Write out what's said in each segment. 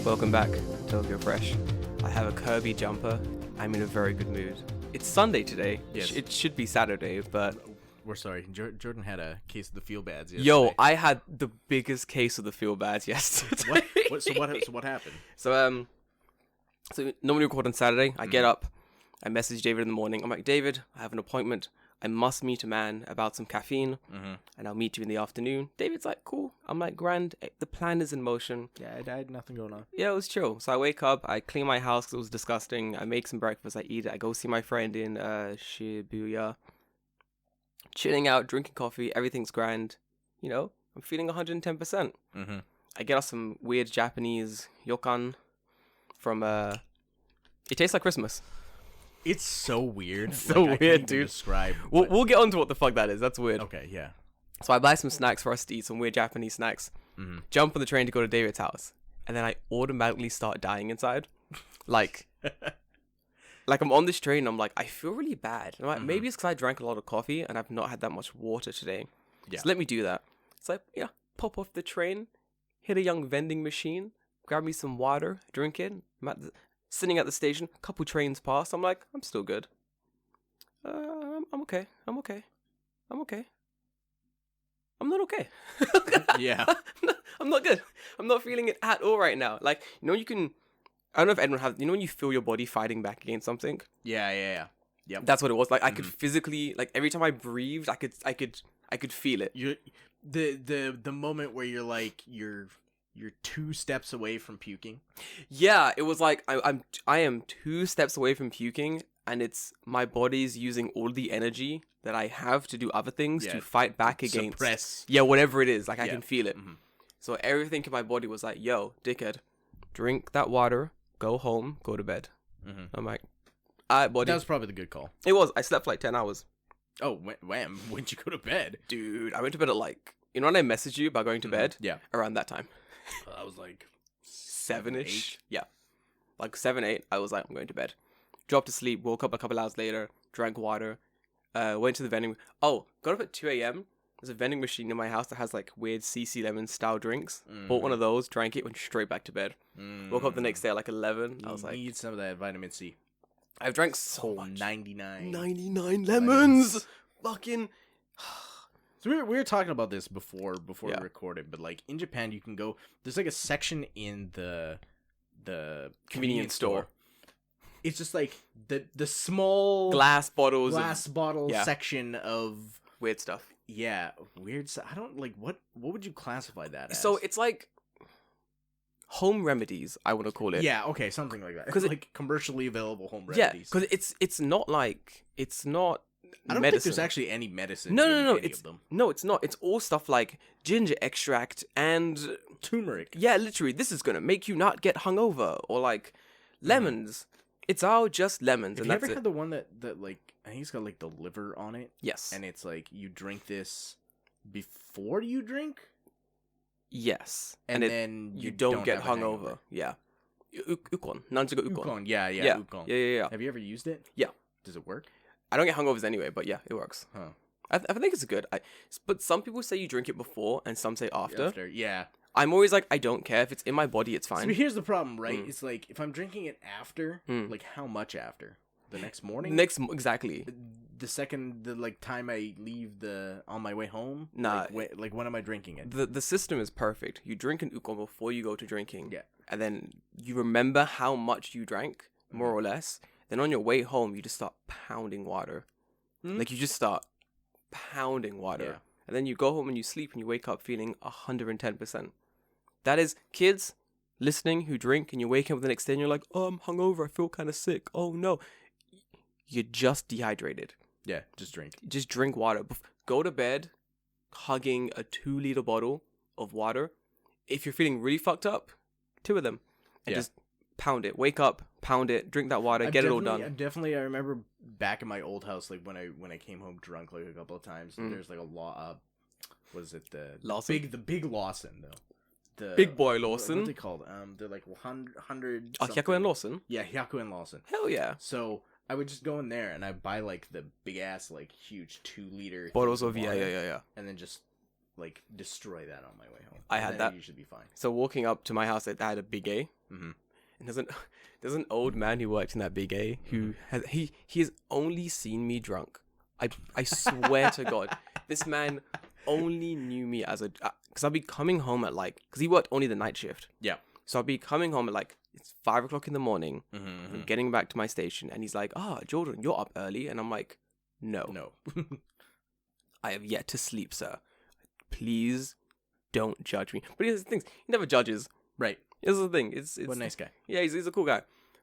Welcome back, Tokyo Fresh. I have a Kirby jumper. I'm in a very good mood. It's Sunday today. Yes. It should be Saturday, but... We're sorry. Jordan had a case of the feel bads yesterday. Yo, I had the biggest case of the feel bads yesterday. So what happened? So normally record on Saturday. I get up. I message David in the morning. I'm like, David, I have an appointment. I must meet a man about some caffeine, and I'll meet you in the afternoon. David's like, cool. I'm like, grand. The plan is in motion. Yeah, I had nothing going on. Yeah, it was chill. So I wake up, I clean my house because it was disgusting. I make some breakfast, I eat it. I go see my friend in Shibuya. Chilling out, drinking coffee. Everything's grand. You know, I'm feeling 110%. I get off some weird Japanese ryokan from, it tastes like Christmas. It's so weird. It's so I weird, can't even dude. Describe. We'll get on to what the fuck that is. That's weird. Okay, yeah. So I buy some snacks for us to eat, some weird Japanese snacks. Jump on the train to go to David's house. And then I automatically start dying inside. Like I'm on this train and I'm like, I feel really bad. And I'm like, maybe it's because I drank a lot of coffee and I've not had that much water today. Yeah. So let me do that. It's like, yeah, pop off the train, hit a young vending machine, grab me some water, drink it. I'm sitting at the station, a couple trains pass. I'm like, I'm still good. I'm okay. I'm not okay. Yeah. I'm not good. I'm not feeling it at all right now. Like, you know, I don't know if anyone has, you know when you feel your body fighting back against something? Yeah. Yep. That's what it was. Like, I could physically, like, every time I breathed, I could feel it. The moment where you're like, you're 2 steps away from puking. Yeah, it was like, I am 2 steps away from puking, and it's, my body's using all the energy that I have to do other things to fight back against. Suppress. Yeah, whatever it is. Like, I can feel it. So everything in my body was like, yo, dickhead, drink that water, go home, go to bed. I'm like, alright, buddy. That was probably the good call. It was. I slept for like 10 hours. Oh, when'd you go to bed? Dude, I went to bed at like, you know when I messaged you about going to bed? Yeah. Around that time. I was like 7-ish. Yeah. Like 7, 8, I was like, I'm going to bed. Dropped to sleep, woke up a couple hours later, drank water, went to the vending... Oh, got up at 2 a.m. There's a vending machine in my house that has like weird CC Lemon style drinks. Bought one of those, drank it, went straight back to bed. Woke up the next day at like 11. I was like... need some of that vitamin C. I've drank so much. 99 lemons! Fucking... So we were talking about this before we recorded, but like in Japan you can go, there's like a section in the convenience store. It's just like the small glass bottle section of weird stuff. Yeah, weird stuff. I don't like what would you classify that as? So it's like home remedies, I want to call it. Yeah, okay, something like that. Because like commercially available home remedies. Yeah, because it's not like I don't medicine. think there's actually any medicine. No, in any it's of them. No, it's not. It's all stuff like ginger extract and turmeric. Yeah, literally, this is gonna make you not get hungover, or like lemons. It's all just lemons. Have and you that's ever it. had the one that like I think it's got like the liver on it? Yes. And it's like you drink this before you drink. Yes. And then you don't get have a hungover. hangover. Yeah. Ukon. Nanjigo ukon. Ukon. Yeah. Ukon. Yeah. Have you ever used it? Yeah. Does it work? I don't get hungovers anyway, but yeah, it works. Huh. I think it's good. But some people say you drink it before, and some say after. Yeah. I'm always like, I don't care. If it's in my body, it's fine. So here's the problem, right? It's like, if I'm drinking it after, like, how much after? The next morning? Exactly. The time I leave on my way home? Nah. Like when am I drinking it? The system is perfect. You drink an ukon before you go to drinking. Yeah. And then you remember how much you drank, more or less. Then on your way home, you just start pounding water. Like, you just start pounding water. Yeah. And then you go home and you sleep and you wake up feeling 110%. That is, kids listening who drink and you wake up the next day and you're like, oh, I'm hungover. I feel kind of sick. Oh, no. You're just dehydrated. Yeah, just drink. Just drink water. Go to bed hugging a 2-liter bottle of water. If you're feeling really fucked up, 2 of them. And just pound it. Wake up, pound it, drink that water, get it all done. I remember back in my old house, like when I came home drunk like a couple of times, there's like a was it the Lawson? The big Lawson though. The big boy Lawson. What are they called? They're like 100. Oh, Hyakuen Lawson? Yeah, Hyakuen Lawson. Hell yeah. So I would just go in there and I buy like the big ass, like huge 2-liter bottles of water, yeah. and then just like destroy that on my way home. I had that. You should be fine. So walking up to my house, I had a Big A. Mm-hmm. And there's an old man who works in that Big A who has he has only seen me drunk. I swear to God, this man only knew me as a because I'd be coming home at like because he worked only the night shift. Yeah. So I'd be coming home at like it's 5 o'clock in the morning. Mm-hmm. I'm getting back to my station, and he's like, "Ah, Jordan, you're up early," and I'm like, "No, I have yet to sleep, sir. Please don't judge me." But here's the thing: he never judges. Right. Here's the thing: it's what a nice guy. Yeah, he's a cool guy.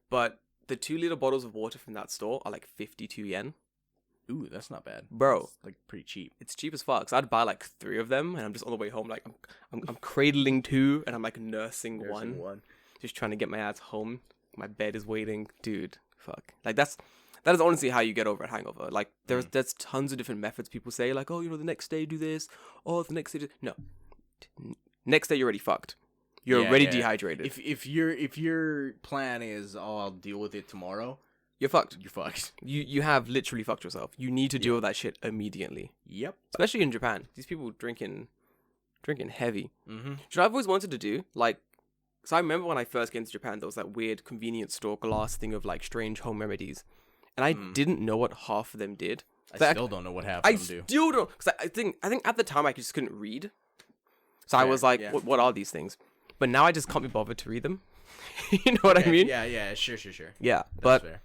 But the 2-liter bottles of water from that store are like 52 yen. Ooh, that's not bad, bro. That's like pretty cheap. It's cheap as fuck. So I'd buy like 3 of them, and I'm just on the way home, like I'm cradling 2, and I'm like nursing one, just trying to get my ass home. My bed is waiting, dude. Fuck. Like that is honestly how you get over a hangover. Like there's tons of different methods people say, like, oh, the next day do this. Oh, the next day no. Next day you're already fucked. You're already dehydrated. If your plan is, oh, I'll deal with it tomorrow, you're fucked. You're fucked. You have literally fucked yourself. You need to deal with that shit immediately. Yep. Especially in Japan. These people drinking heavy. Mm-hmm. What I've always wanted to do, like, because I remember when I first came to Japan, there was that weird convenience store glass thing of like strange home remedies, and I didn't know what half of them did. I still don't know what half of them do. I still don't, because I think at the time I just couldn't read, so I was like, what are these things? But now I just can't be bothered to read them. You know what I mean? Yeah, sure. Yeah, That's but fair.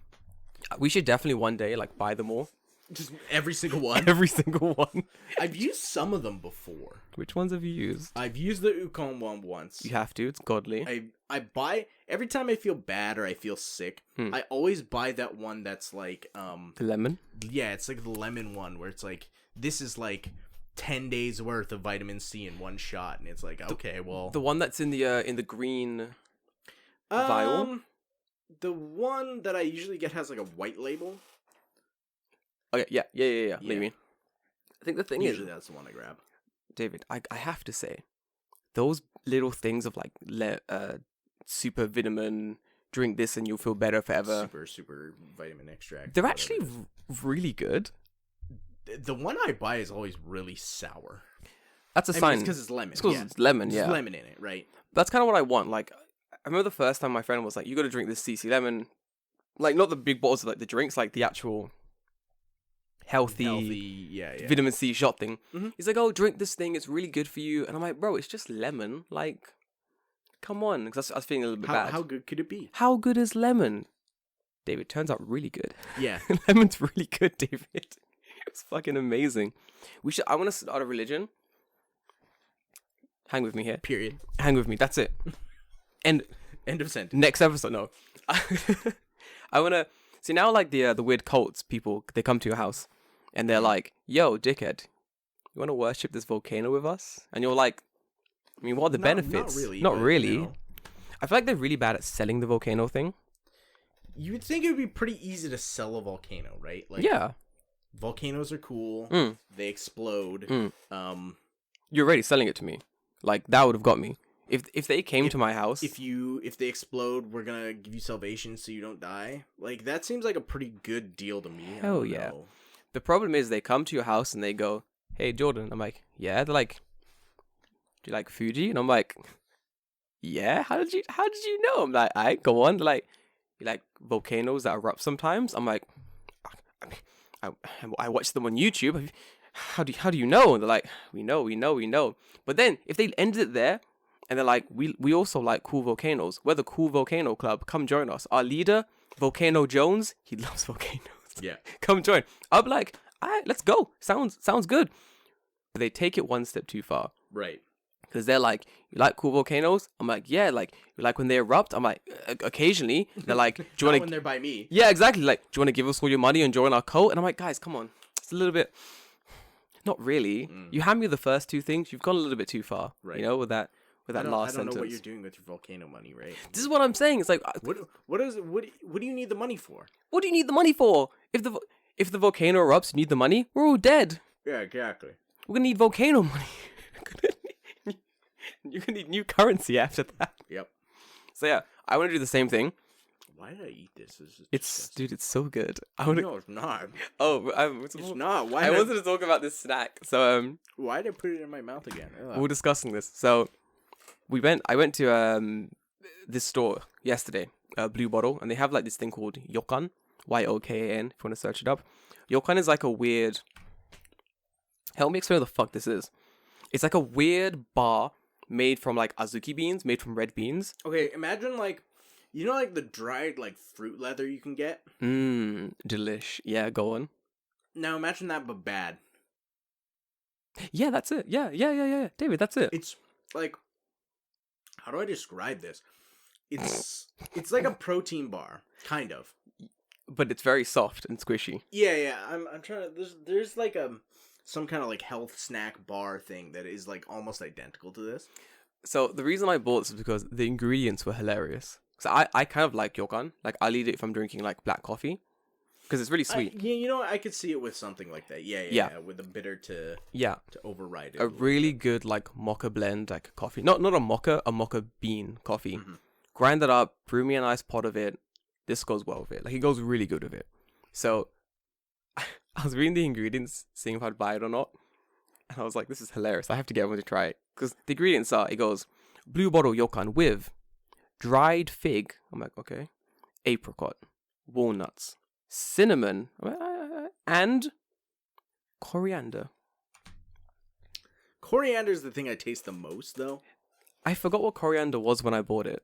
We should definitely one day like buy them all. Just every single one. Every single one. I've used some of them before. Which ones have you used? I've used the Ukon one once. You have to. It's godly. I buy every time I feel bad or I feel sick. I always buy that one that's like The lemon. Yeah, it's like the lemon one where it's like this is like 10 days worth of vitamin C in one shot, and it's like okay, well, the one that's in the green vial. The one that I usually get has like a white label. Okay, yeah. What do you mean? I think the thing usually that's the one I grab. David, I have to say, those little things of like super vitamin, drink this and you'll feel better forever. Super vitamin extract. They're actually really good. The one I buy is always really sour. That's a sign. It's because it's lemon. It's because it's lemon, There's lemon in it, right? That's kind of what I want. Like, I remember the first time my friend was like, you got to drink this CC lemon. Like, not the big bottles of like the drinks, like the actual healthy vitamin C shot thing. Mm-hmm. He's like, oh, drink this thing. It's really good for you. And I'm like, bro, it's just lemon. Like, come on. Because I was feeling a little bit bad. How good could it be? How good is lemon? David, turns out really good. Yeah. Lemon's really good, David. It's fucking amazing. I want to start a religion. Hang with me here. Period. Hang with me. That's it. End of sentence. Next episode, no. I want to... See, now, like, the weird cults people, they come to your house, and they're like, yo, dickhead, you want to worship this volcano with us? And you're like, I mean, what are the benefits? Not really. You know. I feel like they're really bad at selling the volcano thing. You would think it would be pretty easy to sell a volcano, right? Like, yeah. Volcanoes are cool. They explode. You're already selling it to me. Like, that would have got me. If they came to my house, if they explode, we're gonna give you salvation so you don't die. Like, that seems like a pretty good deal to me. Hell yeah. The problem is they come to your house and they go, "Hey Jordan," I'm like, "Yeah." They're like, "Do you like Fuji?" And I'm like, "Yeah." How did you know? I'm like, "I go on." They're like, "You like volcanoes that erupt sometimes?" I'm like, I watch them on YouTube. How do you know? And they're like, we know. But then if they ended it there. And they're like, we also like cool volcanoes. We're the Cool Volcano Club. Come join us. Our leader, Volcano Jones, he loves volcanoes. Yeah. Come join. I'll be like, all right, let's go. Sounds good. But they take it one step too far. Right. Because they're like, you like cool volcanoes? I'm like, yeah. Like, you like when they erupt? I'm like, occasionally. They're like, do you want to... when they're by me. Yeah, exactly. Like, do you want to give us all your money and join our cult? And I'm like, guys, come on. It's a little bit... Not really. You hand me the first 2 things. You've gone a little bit too far. Right. You know, with that last sentence. I don't know what you're doing with your volcano money, right? This is what I'm saying. It's like, what do you need the money for? What do you need the money for? If the volcano erupts, you need the money. We're all dead. Yeah, exactly. We're gonna need volcano money. You're gonna need new currency after that. Yep. So yeah, I want to do the same thing, Why did I eat this? This is It's disgusting. dude, it's so good. No, it's not. Oh, It's not. Why? I wanted to talk about this snack. So Why did I put it in my mouth again? Ugh. we were discussing this. So I went to this store yesterday, Blue Bottle, and they have like this thing called Yokan, Yokan. If you want to search it up, Yokan is like a weird. Help me explain what the fuck this is. It's like a weird bar made from like azuki beans, made from red beans. Okay, imagine like, you know, like the dried like fruit leather you can get. Delish. Yeah, go on. Now imagine that, but bad. Yeah, that's it. Yeah, David, that's it. It's like, how do I describe this? It's like a protein bar, kind of. But it's very soft and squishy. Yeah. I'm trying to. There's like some kind of like health snack bar thing that is like almost identical to this. So the reason I bought this is because the ingredients were hilarious. So I kind of like yokan. Like I'll eat it if I'm drinking like black coffee, because it's really sweet. Yeah, you know, I could see it with something like that. Yeah. With a bitter to override it. A really good like mocha blend, like coffee. Not a mocha bean coffee. Mm-hmm. Grind it up, brew me a nice pot of it. This goes well with it. Like it goes really good with it. So I was reading the ingredients, seeing if I'd buy it or not. And I was like, this is hilarious. I have to get everyone to try it. Because the ingredients are, it goes, Blue Bottle Yokan with dried fig. I'm like, okay. Apricot, walnuts, cinnamon, and coriander. Coriander is the thing I taste the most, though. I forgot what coriander was when I bought it.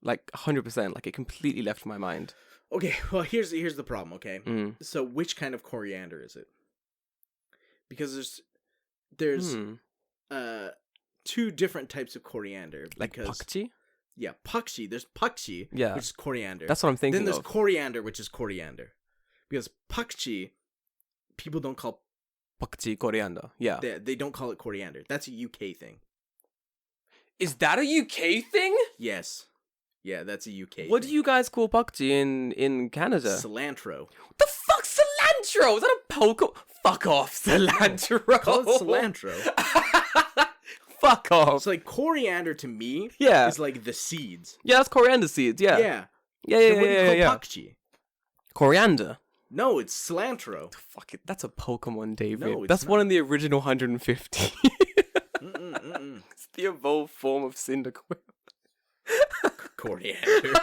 Like, 100%. Like, it completely left my mind. Okay, well, here's the problem, okay? Mm. So, which kind of coriander is it? Because there's two different types of coriander. Like pakchi? Yeah, pakchi. There's pakchi, Yeah. which is coriander. That's what I'm thinking Then there's of. coriander, which is coriander. Because pakchi, people don't call... Pakchi coriander. Yeah. They don't call it coriander. That's a UK thing. Is that a UK thing? Yes. Yeah, that's a UK What thing. do you guys call pakchi in Canada? Cilantro. The fuck cilantro? Is that a Pokemon? Fuck off, cilantro. Call it cilantro. Fuck off. It's like coriander to me Yeah. is like the seeds. Yeah, that's coriander seeds. Yeah. Yeah. Yeah. Then what do you call pakchi? Coriander. No, it's cilantro. Fuck it. That's a Pokemon, David. No, it's that's not. one in the original 150. Mm-mm. It's the evolved form of Cyndaquil. Coriander.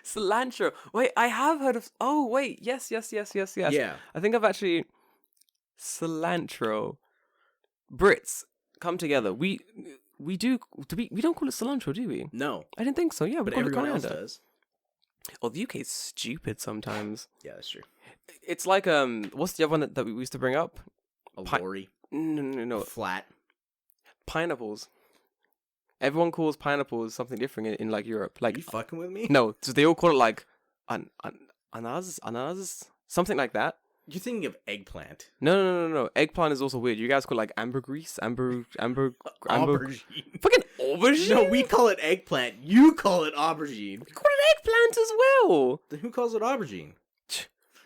Cilantro. Wait, I have heard of. Oh, wait. Yes. Yeah. I think I've actually. Cilantro. Brits come together. We don't call it cilantro, do we? No. I didn't think so. Yeah, we But call it everyone else coriander. does. Oh, the UK is stupid sometimes. Yeah, that's true. It's like what's the other one that we used to bring up? A Pi- lorry. No. Flat. Pineapples. Everyone calls pineapples something different in like Europe. Are Like you fucking with me? no, so they all call it like ananas, something like that. You're thinking of eggplant. No. Eggplant is also weird. You guys call it like ambergris, amber, Aubergine. fucking aubergine. No, we call it eggplant. You call it aubergine. We call it eggplant as well. Then who calls it aubergine?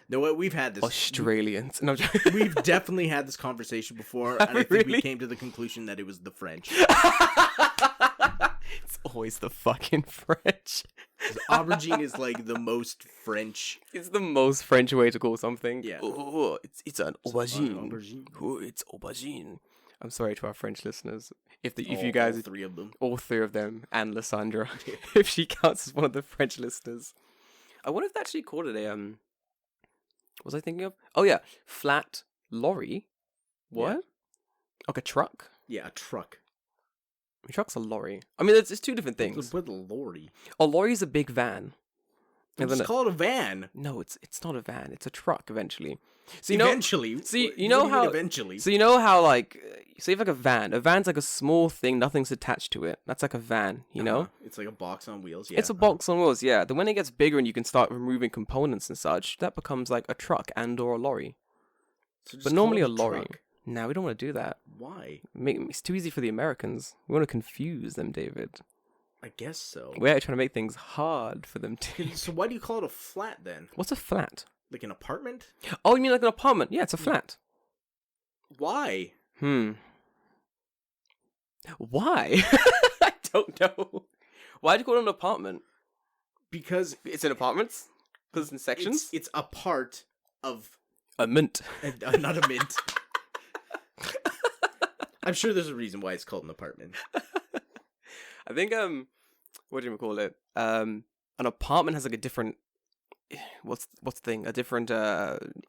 No, what we've had this. Australians. No, We've definitely had this conversation before, and I think we Really? came to the conclusion that it was the French. It's always the fucking French. 'Cause aubergine is like the most French. It's the most French way to call something. Yeah. Oh, it's an aubergine. Aubergine. Oh, it's aubergine. I'm sorry to our French listeners. If you All guys, three of them. all three of them, and Lysandra, if she counts as one of the French listeners. I wonder if they actually called it a what was I thinking of? Oh yeah, flat lorry. What? Yeah. Like a truck? Yeah, a truck. A truck's a lorry. I mean, it's two different things. With a lorry. A lorry's a big van. And Just then call it a van. no, it's not a van. It's a truck eventually. So Eventually. So you What do know mean how eventually. So you know how like say if like a van's like a small thing, nothing's attached to it. That's like a van, you know? It's like a box on wheels. Yeah. It's a box on wheels, yeah. Then when it gets bigger and you can start removing components and such, that becomes like a truck and or a lorry. So just But call normally it a lorry. truck. No, we don't want to do that. Why? It's too easy for the Americans. We want to confuse them, David. I guess so. We're trying to make things hard for them too. So why do you call it a flat then? What's a flat? Like an apartment? Oh, you mean like an apartment? Yeah, it's a flat. Why? Why? I don't know. Why'd you call it an apartment? Because It's in apartments? Because it's in sections? it's a part of A mint. not a mint. I'm sure there's a reason why it's called an apartment. I think, what do you call it? An apartment has like a different, what's the thing? A different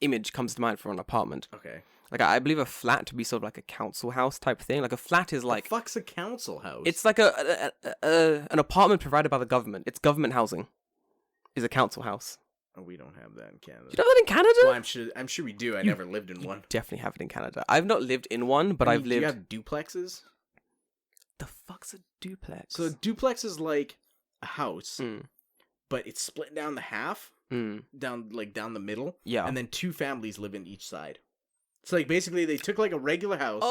image comes to mind for an apartment. Okay. Like, I believe a flat to be sort of like a council house type thing. Like, a flat is like... The fuck's a council house? It's like an apartment provided by the government. It's government housing. Is a council house. Oh, we don't have that in Canada. You don't have that in Canada? Well, I'm sure we do. I never lived in one. Definitely have it in Canada. I've not lived in one, but I've lived... Do you have duplexes? The fuck's a duplex? So a duplex is like a house, Mm. but it's split down the half, down the middle. Yeah. And then two families live in each side. So like basically they took like a regular house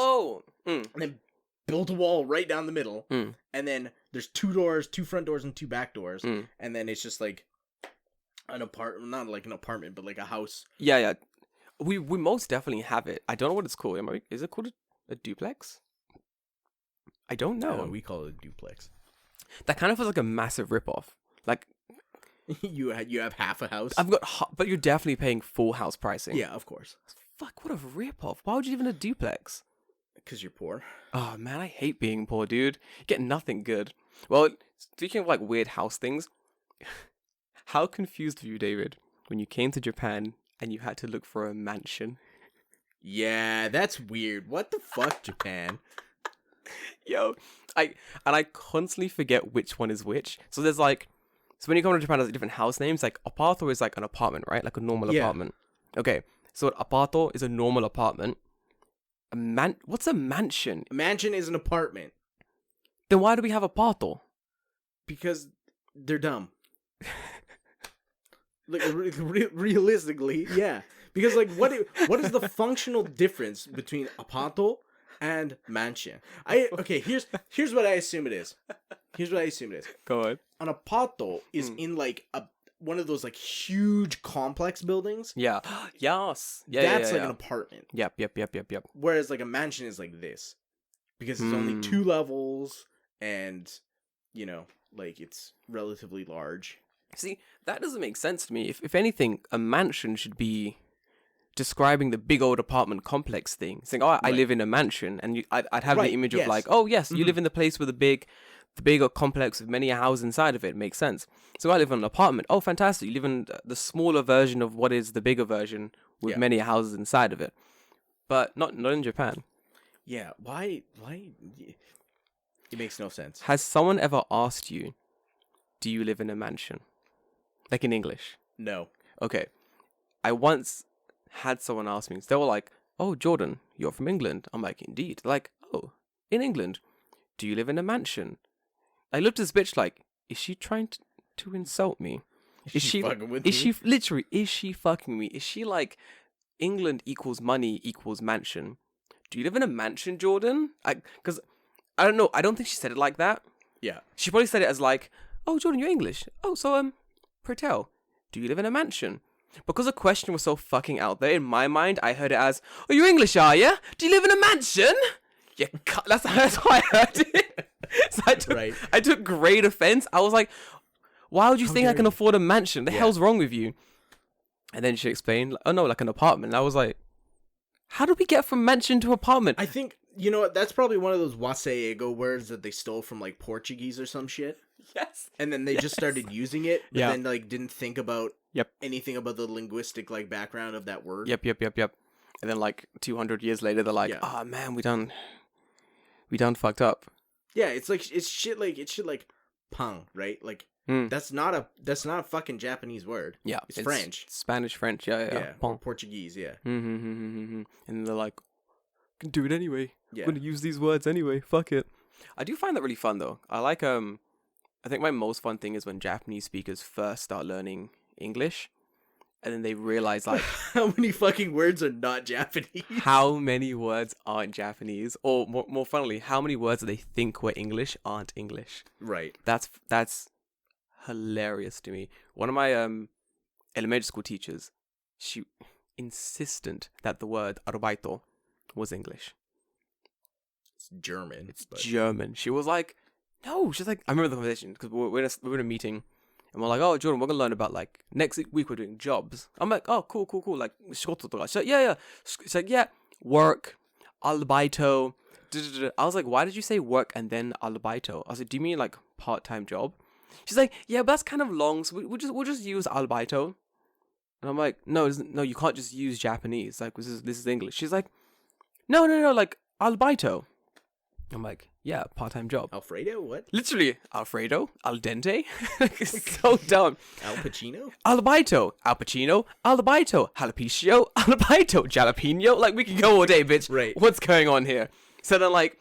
and then built a wall right down the middle. And then there's two doors, two front doors and two back doors. And then it's just like an apartment, not like an apartment, but like a house. Yeah. We most definitely have it. I don't know what it's called. Is it called a duplex? I don't know. We call it a duplex. That kind of feels like a massive ripoff. Like you have half a house. I've got, but you're definitely paying full house pricing. Yeah, of course. Fuck, what a ripoff. Why would you live in a duplex? Because you're poor. Oh man, I hate being poor, dude. You get nothing good. Well, speaking of like weird house things, how confused were you, David, when you came to Japan and you had to look for a mansion? Yeah, that's weird. What the fuck, Japan? Yo, I constantly forget which one is which. So there's like, so when you come to Japan, there's different house names. Like apato is like an apartment, right? Like a normal apartment. Okay, so an apato is a normal apartment. What's a mansion? A mansion is an apartment. Then why do we have apato? Because they're dumb. Like realistically, yeah. Because like, what is the functional difference between apato and mansion? Here's what I assume it is. Go ahead. An apato is in like one of those like huge complex buildings. Yeah. Yes. Yeah. That's like an apartment. Yep. Whereas like a mansion is like this, because it's only 2 levels and like it's relatively large. See, that doesn't make sense to me. If anything, a mansion should be describing the big old apartment complex thing. Saying, "Oh, I live in a mansion," and I'd have the image of like, "Oh, yes, you live in the place with the bigger complex with many houses inside of it." Makes sense. So I live in an apartment. Oh, fantastic! You live in the smaller version of what is the bigger version with many houses inside of it, but not in Japan. Yeah, why? It makes no sense. Has someone ever asked you, "Do you live in a mansion?" Like in English? No. Okay. I once had someone ask me, they were like, "Oh, Jordan, you're from England." I'm like, "Indeed." They're like, "Oh, in England, do you live in a mansion?" I looked at this bitch like, is she trying to insult me? Is she fucking with me? Is she fucking me? Is she like, England equals money equals mansion? Do you live in a mansion, Jordan? Because I don't know. I don't think she said it like that. Yeah. She probably said it as like, "Oh, Jordan, you're English. Oh, so Pertel, do you live in a mansion?" Because the question was so fucking out there, in my mind, I heard it as, "Oh, you're English, are you? Do you live in a mansion?" Yeah, that's how I heard it. So I took great offense. I was like, "Why would you think I can afford a mansion? The hell's wrong with you?" And then she explained, "Oh no, like an apartment." And I was like, "How did we get from mansion to apartment?" I think, you know what, that's probably one of those waseigo words that they stole from like Portuguese or some shit. Yes. And then they just started using it, but then like didn't think about anything about the linguistic like background of that word. Yep. And then like 200 years later, they're like, "Oh man, we done fucked up." Yeah, it's shit like pang, right? Like that's not a fucking Japanese word. Yeah, it's French, Spanish, French. Yeah. Or Portuguese. Yeah. And they're like, "Can do it anyway. Yeah. I'm gonna use these words anyway. Fuck it." I do find that really fun though. I like I think my most fun thing is when Japanese speakers first start learning English, and then they realize like how many fucking words are not Japanese. How many words aren't Japanese, or more funnily, how many words that they think were English aren't English. Right. That's hilarious to me. One of my elementary school teachers, she insisted that the word arbaito was English. It's German. German. She was like, "No." She's like, I remember the conversation because we're in a meeting, And we're like, oh, Jordan, we're gonna learn about like next week we're doing jobs. I'm like, oh, cool. Like, 仕事とか. She's like, yeah. She's like, yeah, work, arbeito. I was like, why did you say work and then arbeito? I was like, do you mean like part-time job? She's like, yeah, but that's kind of long, so we'll just use arbeito. And I'm like, no, you can't just use Japanese. Like, this is English. She's like, no, like arbeito. I'm like, yeah, part-time job. Alfredo? What? Literally, Alfredo, al dente. It's so dumb. Al Pacino? Albaito, Al Pacino, Albaito, jalapeno, Albaito, jalapeno. Like, we can go all day, bitch. Right. What's going on here? So then, like,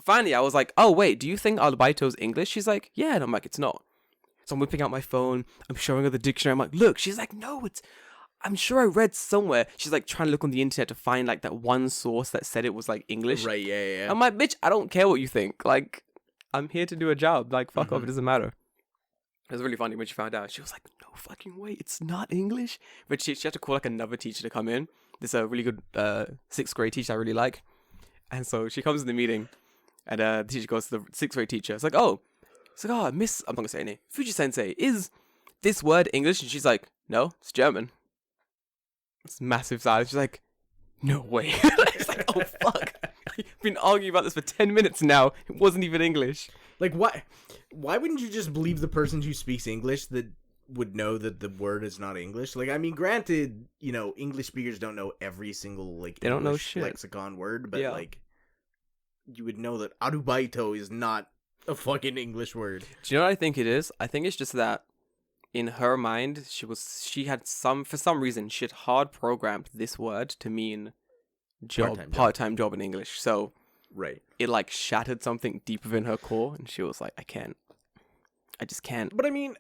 finally, I was like, oh, wait, do you think Albaito's English? She's like, yeah. And I'm like, it's not. So I'm whipping out my phone. I'm showing her the dictionary. I'm like, look. She's like, no, I'm sure I read somewhere. She's like trying to look on the internet to find like that one source that said it was like English. Right, yeah. I'm like, bitch, I don't care what you think. Like, I'm here to do a job. Like, fuck off. It doesn't matter. It was really funny when she found out. She was like, no fucking way. It's not English. But she had to call like another teacher to come in. This is a really good 6th grade teacher I really like. And so she comes in the meeting and the teacher goes to the 6th grade teacher. It's like, oh, Miss, I'm not going to say any, Fuji-sensei, is this word English? And she's like, no, it's German. It's massive silence. She's like, no way. It's like, oh, fuck. I've been arguing about this for 10 minutes now. It wasn't even English. Like, why wouldn't you just believe the person who speaks English that would know that the word is not English? Like, I mean, granted, you know, English speakers don't know every single, like, they don't know English shit. Lexicon word, but, Yeah. like, you would know that arubaito is not a fucking English word. Do you know what I think it is? I think it's just that in her mind, for some reason, she had hard programmed this word to mean part-time job in English. So right, it like shattered something deep within her core, and she was like, I just can't. But I mean,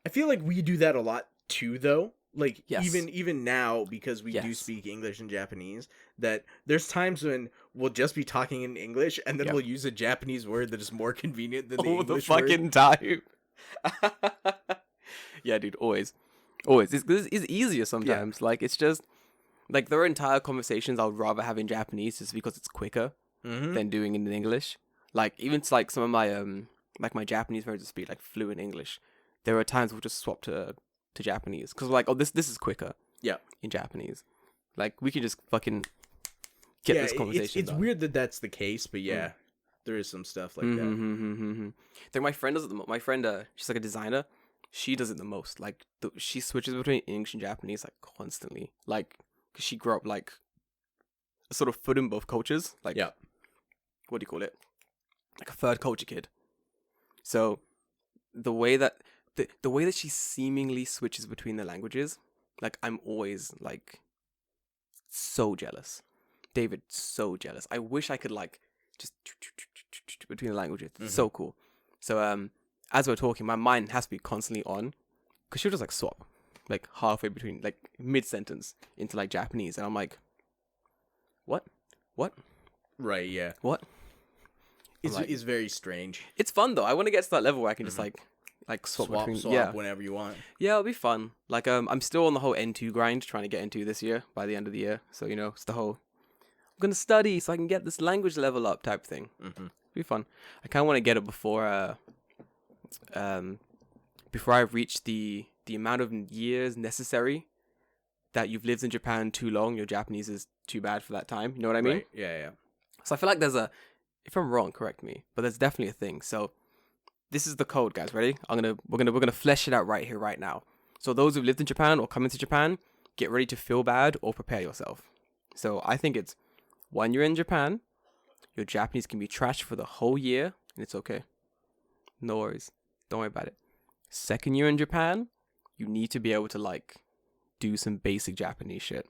I feel like we do that a lot too, though. Like, yes. even now, because we do speak English and Japanese, that there's times when we'll just be talking in English, and then we'll use a Japanese word that is more convenient than the English word. All the fucking time. Yeah, dude, always. It's easier sometimes. Yeah. Like, it's just like there are entire conversations I would rather have in Japanese just because it's quicker than doing it in English. Like, even to, like, some of my like my Japanese friends to speak like fluent English, there are times we'll just swap to Japanese because we're like, oh, this is quicker. Yeah, in Japanise, like we can just fucking get this conversation. It's weird that that's the case, but yeah, there is some stuff like that. I think my friend does it. My friend, she's like a designer. She does it the most. Like, she switches between English and Japanese like constantly. Like, cause she grew up like a sort of foot in both cultures. Like, what do you call it? Like a third culture kid. So the way that she seemingly switches between the languages, like, I'm always like so jealous. David, so jealous. I wish I could like just between the languages. It's so cool. So as we're talking, my mind has to be constantly on, because she'll just like swap like halfway between, like mid sentence into like Japanese, and I'm like, what? Right, yeah. What? It's very strange. It's fun though. I want to get to that level where I can just like swap whenever you want. Yeah, it'll be fun. Like, I'm still on the whole N2 grind, trying to get N2 this year by the end of the year. So, you know, it's the whole I'm gonna study so I can get this language level up type thing. It'll be fun. I kind of want to get it before I've reached the amount of years necessary that you've lived in Japan too long. Your Japanese is too bad for that time. You know what I mean? Right. Yeah. So I feel like if I'm wrong, correct me, but there's definitely a thing. So this is the code, guys. Ready? We're gonna flesh it out right here, right now. So those who've lived in Japan or come into Japan, get ready to feel bad or prepare yourself. So I think it's when you're in Japan, your Japanese can be trashed for the whole year, and it's okay. No worries. Don't worry about it. Second year in Japan, you need to be able to like do some basic Japanese shit.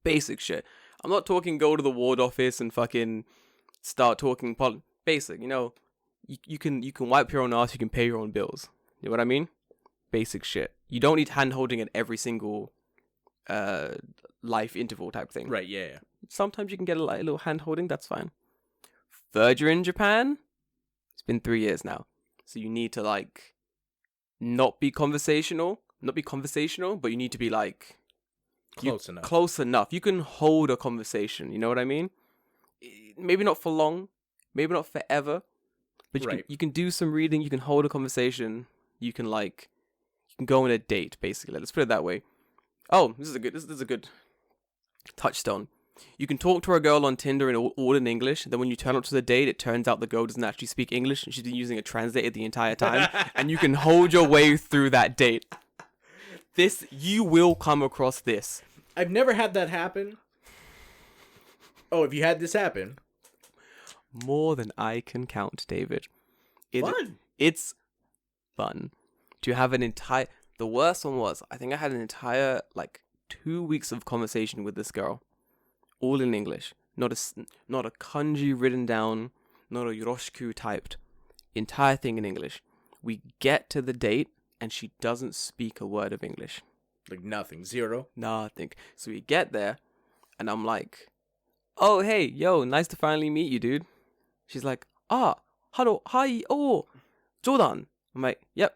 Basic shit. I'm not talking go to the ward office and fucking start talking basic. You know, you can wipe your own ass. You can pay your own bills. You know what I mean? Basic shit. You don't need hand holding at every single life interval type thing. Right. Yeah. Sometimes you can get a little hand holding. That's fine. Third year in Japan, it's been 3 years now. So you need to like not be conversational, but you need to be like close enough. You can hold a conversation. You know what I mean? Maybe not for long, maybe not forever, but you can do some reading. You can hold a conversation. you can go on a date, basically. Let's put it that way. Oh, this is a good touchstone. You can talk to a girl on Tinder in all in English. Then when you turn up to the date, it turns out the girl doesn't actually speak English, and she's been using a translator the entire time. And you can hold your way through that date. You will come across this. I've never had that happen. Oh, have you had this happen? More than I can count, David. Fun. It's fun. To have an entire... The worst one was, I think I had an entire, 2 weeks of conversation with this girl. All in English. Not a kanji written down, not a yoroshiku typed. Entire thing in English. We get to the date, and she doesn't speak a word of English. Like nothing. Zero? Nothing. So we get there, and I'm like, oh, hey, yo, nice to finally meet you, dude. She's like, hello, hi, oh, Jordan. I'm like, yep,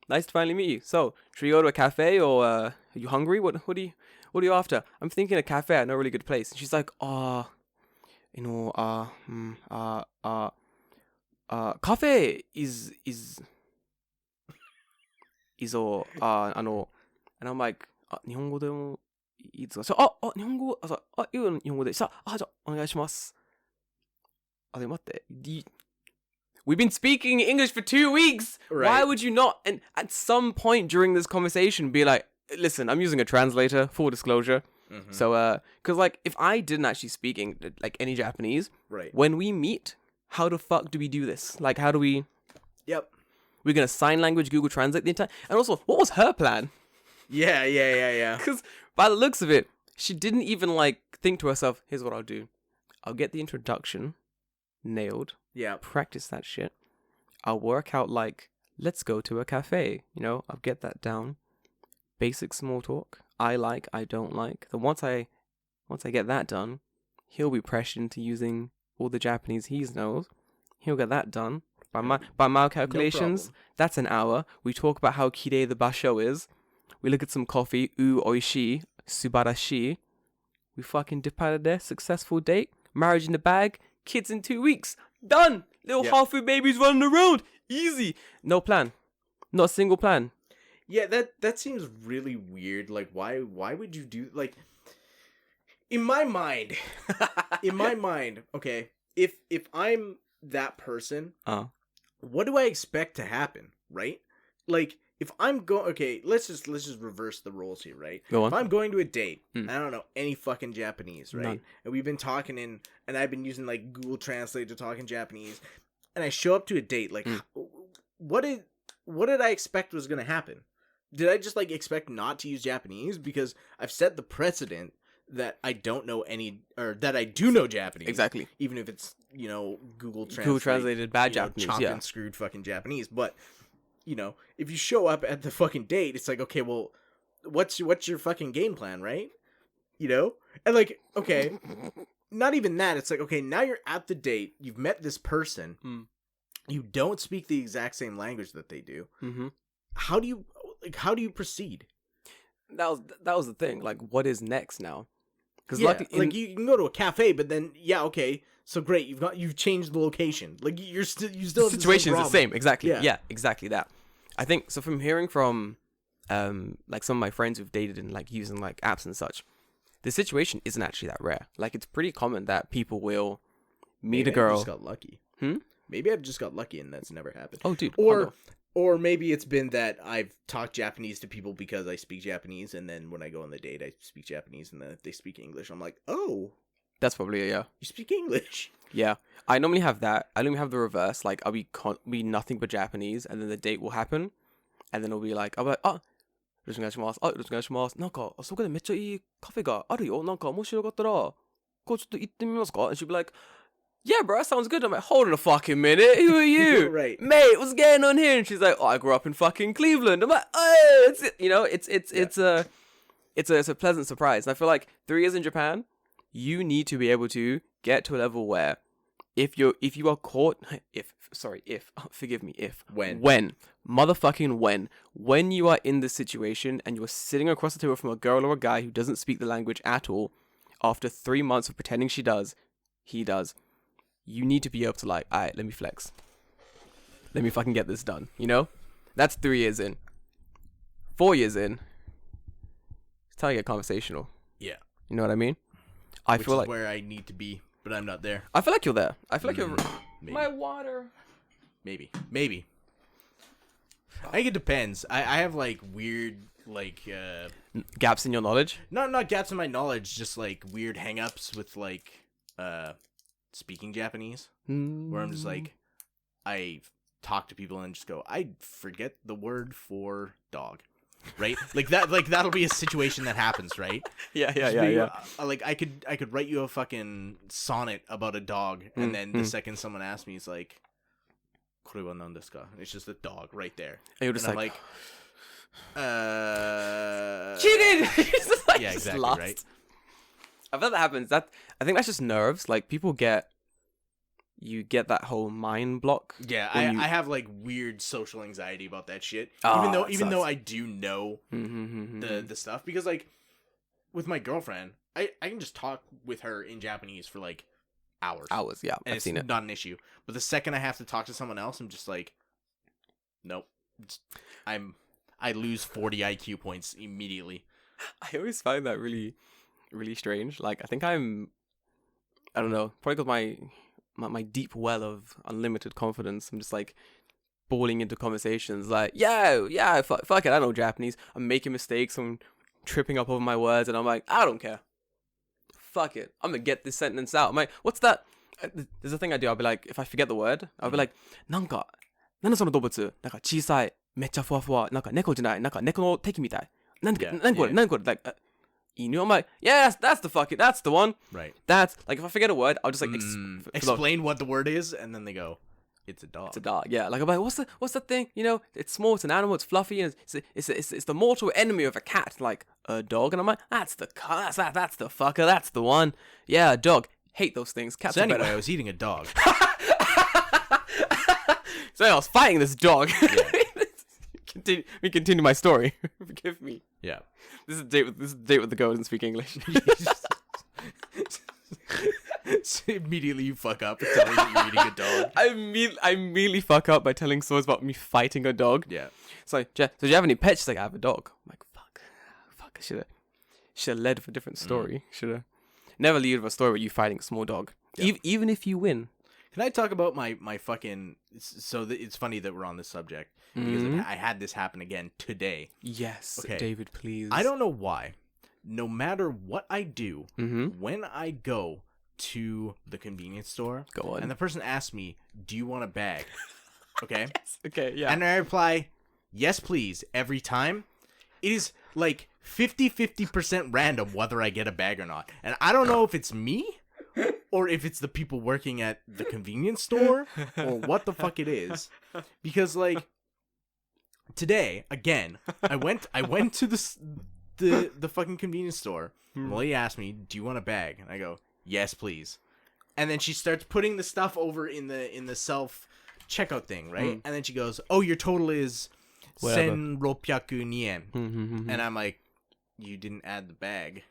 nice to finally meet you. So, should we go to a cafe, or are you hungry? What are you after? I'm thinking a cafe. I know a really good place. And she's like, cafe is and I'm like, 日本語でもいいですか? So, 日本語、いいよ、日本語で。さあ、じゃあ、お願いします。で、待って。We've been speaking English for 2 weeks. Right. Why would you not? And at some point during this conversation, be like, listen, I'm using a translator, full disclosure. Mm-hmm. So, because, if I didn't actually speak any Japanese, right. When we meet, how the fuck do we do this? How do we... Yep. We're going to sign language, Google Translate the entire... And also, what was her plan? Yeah. Because by the looks of it, she didn't even, think to herself, here's what I'll do. I'll get the introduction nailed. Yeah. Practice that shit. I'll work out, let's go to a cafe. I'll get that down. Basic small talk. I don't like. Then once I get that done, he'll be pressured into using all the Japanese he knows. He'll get that done. By my calculations, that's an hour. We talk about how kirei the basho is. We look at some coffee. Oishii. Subarashi. We fucking dip out of there. Successful date. Marriage in the bag. Kids in 2 weeks. Done. Little half-food babies running around. Easy. No plan. Not a single plan. Yeah, that seems really weird. Why would you do... in my mind, okay, if I'm that person, what do I expect to happen, right? If I'm going... Okay, let's just reverse the roles here, right? Go on. If I'm going to a date, and I don't know any fucking Japanese, right? None. And we've been talking and I've been using, Google Translate to talk in Japanese, and I show up to a date, what did I expect was going to happen? Did I just, expect not to use Japanese? Because I've set the precedent that I don't know that I do know Japanese. Exactly. Even if it's, Google translated bad Japanese, chopped and screwed fucking Japanese. But, if you show up at the fucking date, it's okay, well, what's your fucking game plan, right? And, okay, not even that. It's okay, now you're at the date. You've met this person. You don't speak the exact same language that they do. Mm-hmm. How do you proceed? That was the thing. What is next now? Because you can go to a cafe, but then okay, so great, you've changed the location. You still the situation is the same. Exactly. Yeah, exactly that. I think so. From hearing from some of my friends who've dated and using apps and such, the situation isn't actually that rare. It's pretty common that people will meet a girl. I just got lucky. Maybe I've just got lucky and that's never happened. Oh, dude. Or maybe it's been that I've talked Japanese to people because I speak Japanese, and then when I go on the date, I speak Japanese, and then if they speak English, I'm like, oh. That's probably You speak English. Yeah. I normally have that. I normally have the reverse. I'll be nothing but Japanese, and then the date will happen, and then I'll be like, よろしくお願いします。よろしくお願いします。あそこでめっちゃいいカフェがあるよ。もしよかったら、こうちょっと行ってみますか? And she'll be like, yeah, bro, that sounds good. I'm like, hold on a fucking minute. Who are you? Right. Mate, what's going on here? And she's like, I grew up in fucking Cleveland. I'm like, oh, it's a pleasant surprise. And I feel 3 years in Japan, you need to be able to get to a level where if you are caught, when you are in this situation and you're sitting across the table from a girl or a guy who doesn't speak the language at all, after 3 months of pretending he does, you need to be able to alright, let me flex. Let me fucking get this done, That's 3 years in. 4 years in, it's time to get conversational. Yeah. You know what I mean? Which feel like where I need to be, but I'm not there. I feel like you're there. I feel like you're... Maybe. My water. Maybe. I think it depends. I have like weird like gaps in your knowledge? Not gaps in my knowledge, just like weird hang-ups with like speaking Japanese. Where I'm just like, I talk to people and just go, I forget the word for dog. Right? Like that'll be a situation that happens, right? Yeah. Like I could write you a fucking sonnet about a dog, and then the second someone asks me, it's like, "Kore wa nan desu ka?" It's just a dog right there. And you're just and like, cheated. Like, yeah, exactly. lost. Right. I feel that happens. I think that's just nerves. Like people get that whole mind block. Yeah, I have like weird social anxiety about that shit. Even though I do know the stuff, because like with my girlfriend, I can just talk with her in Japanese for like hours. Yeah, and I've seen it. Not an issue. But the second I have to talk to someone else, I'm just like, nope. I lose 40 IQ points immediately. I always find that really, really strange. Like I think I don't know, probably because my deep well of unlimited confidence, I'm just like balling into conversations like, yeah, fuck it, I know Japanese. I'm making mistakes, I'm tripping up over my words, and I'm like, I don't care. Fuck it, I'm gonna get this sentence out. I'm like, what's that? There's a thing I do. I'll be like, if I forget the word, I'll be like, なんかその動物なんか小さいめっちゃふわふわなんか猫じゃないなんか猫の敵みたい何これ like inu. I'm like, yeah, that's the one. Right. That's like, if I forget a word, I'll just like explain what the word is, and then they go, it's a dog. It's a dog. Yeah. Like I'm like, what's the thing? You know, it's small. It's an animal. It's fluffy. And it's the mortal enemy of a cat. Like a dog. And I'm like, that's the fucker. That's the one. Yeah, a dog. Hate those things. Cats. So are anyway, better. I was eating a dog. So I was fighting this dog. Yeah. We continue my story. Forgive me. Yeah. This is a date with the girl who doesn't speak English. So immediately you fuck up and tell me that you're eating a dog. I immediately fuck up by telling stories about me fighting a dog. Yeah. So do you have any pets? She's like, I have a dog. I'm like, fuck. I should have led with a different story. Should have never lead with a story with you fighting a small dog. Yeah. Even if you win. Can I talk about my fucking... So it's funny that we're on this subject. Because I had this happen again today. Yes, okay. David, please. I don't know why. No matter what I do, when I go to the convenience store, go on, and the person asks me, do you want a bag? Okay? Yes. Okay, yeah. And I reply, yes, please, every time. It is like 50% random whether I get a bag or not. And I don't know if it's me, or if it's the people working at the convenience store, or what the fuck it is. Because, like, today, again, I went to the fucking convenience store. The lady asked me, do you want a bag? And I go, yes, please. And then she starts putting the stuff over in the self checkout thing, right? And then she goes, oh, your total is 1600 yen. And I'm like, you didn't add the bag.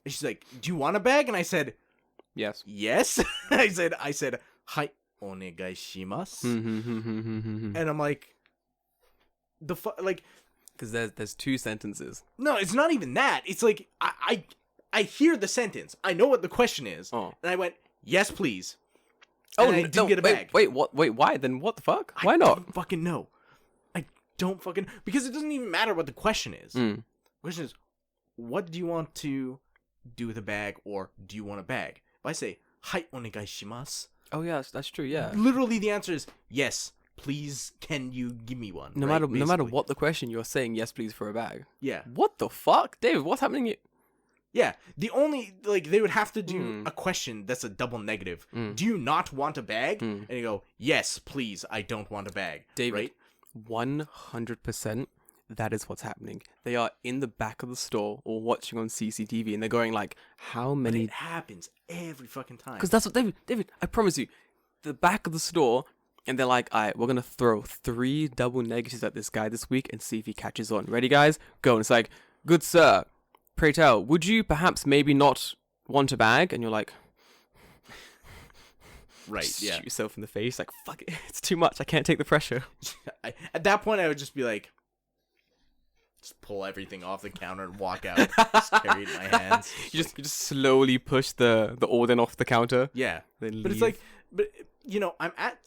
And she's like, do you want a bag? And I said, yes. I said, hai onegai shimasu. And I'm like, like, because there's two sentences. No, it's not even that. It's like I hear the sentence. I know what the question is. And I went, yes, please. And I didn't get a bag. Wait, what? Wait, why? Then what the fuck? Why not? I don't fucking know. I don't fucking... Because it doesn't even matter what the question is. The question is, what do you want to do with a bag, or do you want a bag? If I say, hai onegai shimasu. Oh, yeah, that's true, yeah. Literally the answer is, yes, please, can you give me one? No matter what the question, you're saying yes, please, for a bag. Yeah. What the fuck? David, what's happening here? Yeah, the only, like, they would have to do a question that's a double negative. Do you not want a bag? And you go, yes, please, I don't want a bag. David, right? 100%, that is what's happening. They are in the back of the store or watching on CCTV, and they're going like, how many... But it happens every fucking time. Because that's what, David, I promise you, the back of the store, and they're like, all right, we're going to throw 3 double negatives at this guy this week and see if he catches on. Ready, guys? Go. And it's like, good sir, pray tell, would you perhaps maybe not want a bag? And you're like, Right. Just Yeah. shoot yourself in the face. Like, fuck it. It's too much. I can't take the pressure. At that point, I would just be like, just pull everything off the counter and walk out. Just carry it in my hands. You just slowly push the order off the counter. Yeah. Then But leave. it's like,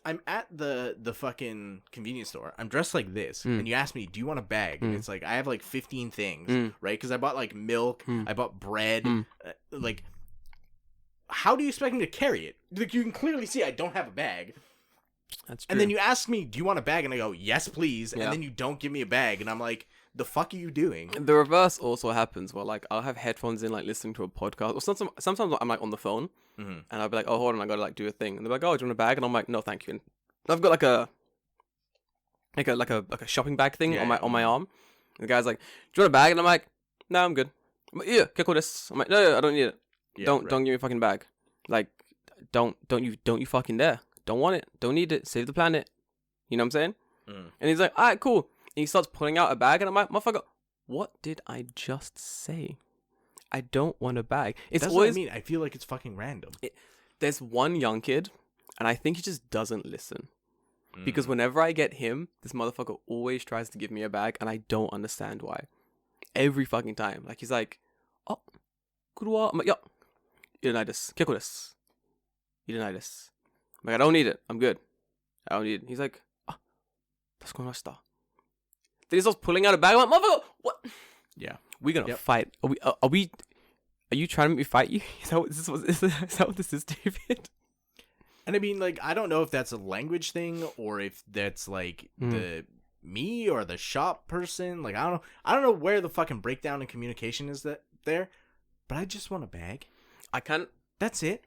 I'm at the fucking convenience store. I'm dressed like this, and you ask me, "Do you want a bag?" And it's like I have like 15 things, right? Because I bought like milk, I bought bread, like. How do you expect me to carry it? Like, you can clearly see I don't have a bag. That's true. And then you ask me, "Do you want a bag?" And I go, "Yes, please." Yeah. And then you don't give me a bag, and I'm like, "The fuck are you doing?" The reverse also happens where like I'll have headphones in like listening to a podcast, or sometimes I'm like on the phone and I'll be like, oh hold on, I gotta like do a thing, and they're like, oh, do you want a bag? And I'm like, no thank you. And I've got like a shopping bag thing on my arm. And the guy's like, do you want a bag? And I'm like, no, I'm good. I'm like, yeah, okay, cool this. I'm like, no, I don't need it. Yeah, don't give me a fucking bag. Like don't you fucking dare. Don't want it. Don't need it. Save the planet. You know what I'm saying? And he's like, all right, cool. And he starts pulling out a bag, and I'm like, motherfucker, what did I just say? I don't want a bag. That's always, what I mean. I feel like it's fucking random. There's one young kid, and I think he just doesn't listen. Because whenever I get him, this motherfucker always tries to give me a bag, and I don't understand why. Every fucking time. Like, he's like, oh, kurwa. I'm like, yo, Ironitis, keko desu. Ironitis. I'm like, I don't need it. I'm good. I don't need it. He's like, ah, tasukimashita. Then he starts pulling out a bag. I'm like, motherfucker, what? Yeah. We're gonna fight. Are you trying to make me fight you? Is that what this is, David? And I mean, like, I don't know if that's a language thing or if that's like the me or the shop person. Like, I don't know where the fucking breakdown in communication is there. But I just want a bag. That's it.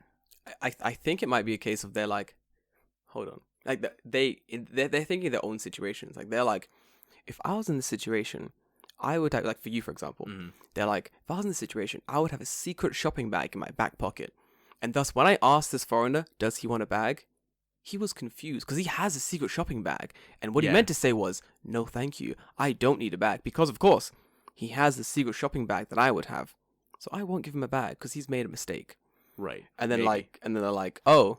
I think it might be a case of they're like, hold on, like they're thinking their own situations. Like they're like, if I was in this situation, I would have, like for you for example, they're like, if I was in this situation, I would have a secret shopping bag in my back pocket, and thus when I asked this foreigner, does he want a bag, he was confused because he has a secret shopping bag, and what he meant to say was, no thank you, I don't need a bag, because of course he has the secret shopping bag that I would have, so I won't give him a bag because he's made a mistake. Right. And then they're like, oh,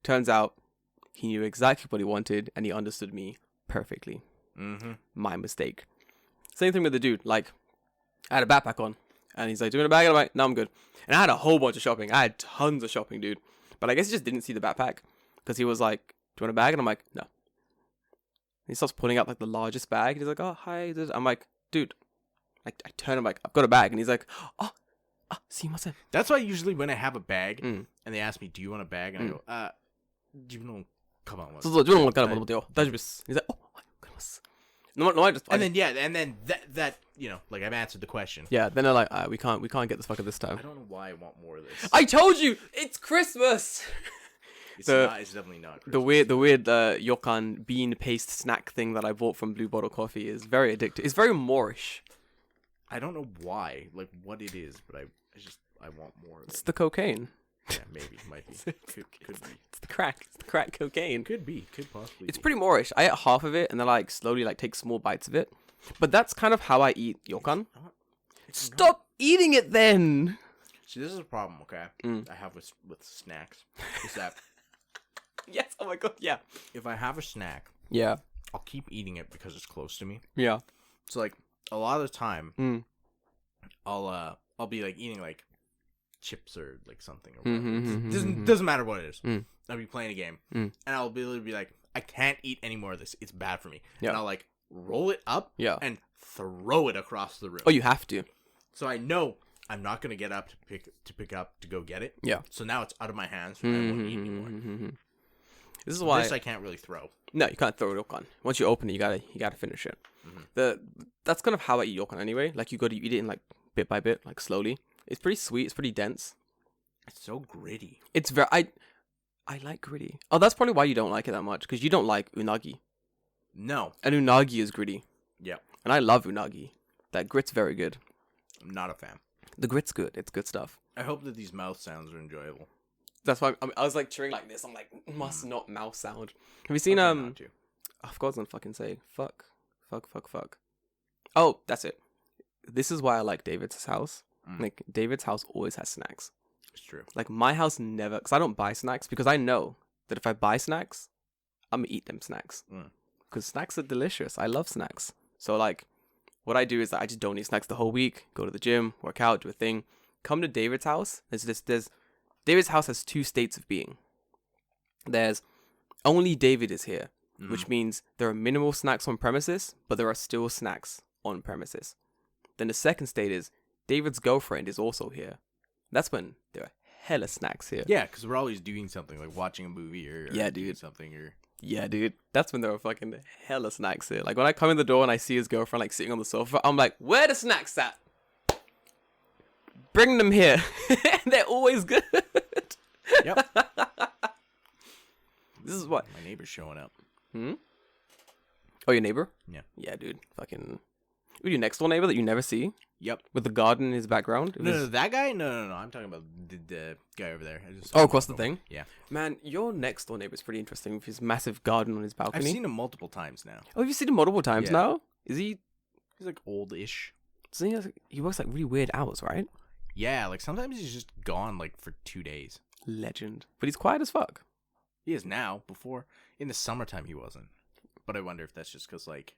turns out he knew exactly what he wanted and he understood me perfectly. My mistake. Same thing with the dude. Like, I had a backpack on and he's like, do you want a bag? And I'm like, no, I'm good. And I had a whole bunch of shopping. I had tons of shopping, dude. But I guess he just didn't see the backpack because he was like, do you want a bag? And I'm like, no. And he starts pulling out like the largest bag. And he's like, oh, hi. I'm like, dude. I turn him like, I've got a bag. And he's like, oh. Sumimasen. That's why usually when I have a bag and they ask me, do you want a bag? And I go, you don't come on. He's like, oh, and then that like I've answered the question. Yeah, then they're like, we can't get this fucker this time. I don't know why I want more of this. I told you, it's Christmas. It's definitely not Christmas. The weird Yokan bean paste snack thing that I bought from Blue Bottle Coffee is very addictive. It's very Moorish. I don't know why, like what it is, but I want more of it. It's the cocaine. Yeah, maybe, might be. Could be. It's the crack cocaine. Could possibly. It's pretty Moorish. I ate half of it and then like slowly like take small bites of it. But that's kind of how I eat Yokan. Stop eating it then. See, this is a problem, okay? I have with snacks. Is that yes, oh my god, yeah. If I have a snack, I'll keep eating it because it's close to me. Yeah. So like a lot of the time, I'll be like eating like chips or like something or whatever. Doesn't matter what it is. I'll be playing a game and I'll be like, I can't eat any more of this. It's bad for me. And I'll like roll it up and throw it across the room. Oh, you have to. So I know I'm not gonna get up to pick up to go get it. Yeah. So now it's out of my hands and I won't eat anymore. This is why I can't really throw. No, you can't throw Yokan. Once you open it, you gotta finish it. That's kind of how I eat Yokan anyway. Like you gotta eat it in like bit by bit, like slowly. It's pretty sweet. It's pretty dense. It's so gritty. It's very. I like gritty. Oh, that's probably why you don't like it that much because you don't like unagi. No. And unagi is gritty. Yeah. And I love unagi. That grit's very good. I'm not a fan. The grit's good. It's good stuff. I hope that these mouth sounds are enjoyable. That's why I was like cheering like this. I'm like, must not mouth sound. Have you seen I forgot I was gonna fucking say fuck. Oh, that's it. This is why I like David's house. Like David's house always has snacks. It's true. Like my house never, because I don't buy snacks because I know that if I buy snacks, I'm gonna eat them snacks. Mm. Because snacks are delicious. I love snacks. So like, what I do is I just don't eat snacks the whole week. Go to the gym, work out, do a thing. Come to David's house. There's David's house has two states of being. There's only David is here, which means there are minimal snacks on premises, but there are still snacks on premises. Then the second state is David's girlfriend is also here. That's when there are hella snacks here. Yeah, because we're always doing something, like watching a movie or Yeah, doing dude. something or... Yeah, dude. That's when there are fucking hella snacks here. Like, when I come in the door and I see his girlfriend, like, sitting on the sofa, I'm like, where the snacks at? Bring them here. They're always good. Yep. This is what... My neighbor's showing up. Oh, your neighbor? Yeah. Yeah, dude. Fucking... Ooh, your next door neighbor that you never see? Yep. With the garden in his background? No, that guy? No. I'm talking about the guy over there. Across the thing? Yeah. Man, your next door neighbor is pretty interesting with his massive garden on his balcony. I've seen him multiple times now. Oh, have you seen him multiple times Yeah. now? Is he... He's like old-ish. He works like really weird hours, right? Yeah, like sometimes he's just gone like for 2 days. Legend. But he's quiet as fuck. He is now. Before, in the summertime, he wasn't. But I wonder if that's just because like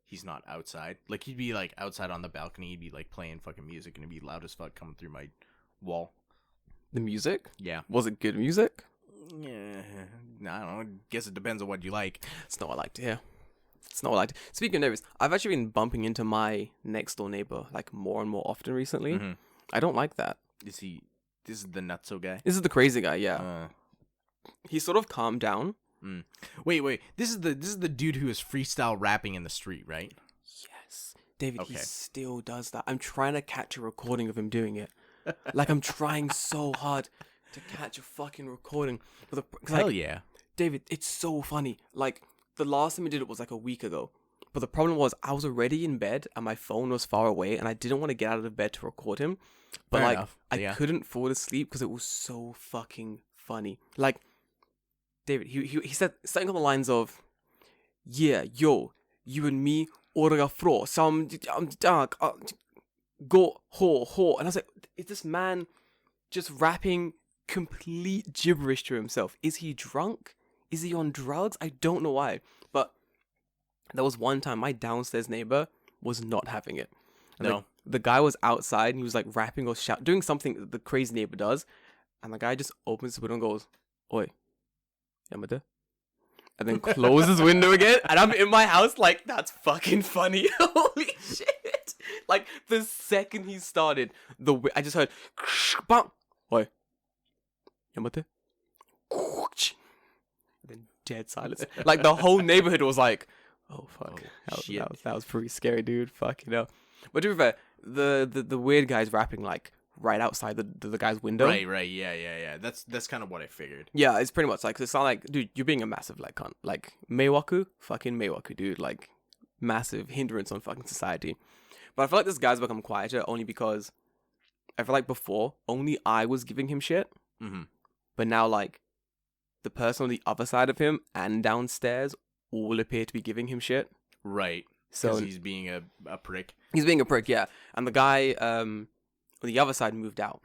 he's not outside. Like he'd be like outside on the balcony. He'd be like playing fucking music, and it'd be loud as fuck coming through my wall. The music? Yeah. Was it good music? Yeah. I don't know. I guess it depends on what you like. It's not what I like to hear. It's not what I like to... Speaking of neighbors, I've actually been bumping into my next door neighbor like more and more often recently. Mm-hmm. I don't like that. Is he? This is the nutso guy. This is the crazy guy, yeah. He sort of calmed down. Wait. This is the dude who is freestyle rapping in the street, right? Yes. David, Okay. he still does that. I'm trying to catch a recording of him doing it. Like, I'm trying so hard to catch a fucking recording. Hell yeah. David, it's so funny. Like, the last time we did it was like a week ago. But the problem was I was already in bed and my phone was far away and I didn't want to get out of bed to record him. But Fair like, enough. I Yeah. couldn't fall asleep because it was so fucking funny. Like, David, he said something on the lines of, yeah, yo, you and me, orga fro, some go ho. And I was like, is this man just rapping complete gibberish to himself? Is he drunk? Is he on drugs? I don't know why. But there was one time my downstairs neighbor was not having it. And No. the guy was outside and he was like rapping or doing something that the crazy neighbor does. And the guy just opens the window and goes, oi, Yamada. And then closes his window again. And I'm in my house like, that's fucking funny. Holy shit. Like, the second he started, I just heard, bang, oi, Yamada. And then dead silence. Like, the whole neighborhood was like, oh, fuck. Shit. That was pretty scary, dude. Fuck, you know. But to be fair, the weird guy's rapping, like, right outside the guy's window. Right. Yeah. That's kind of what I figured. Yeah, it's pretty much like, it's not like, dude, you're being a massive, like, cunt. Like, meiwaku? Fucking meiwaku, dude. Like, massive hindrance on fucking society. But I feel like this guy's become quieter only because I feel like before, only I was giving him shit. Mm-hmm. But now, like, the person on the other side of him and downstairs all appear to be giving him shit. Right. So he's being a prick. He's being a prick, yeah. And the guy on the other side moved out.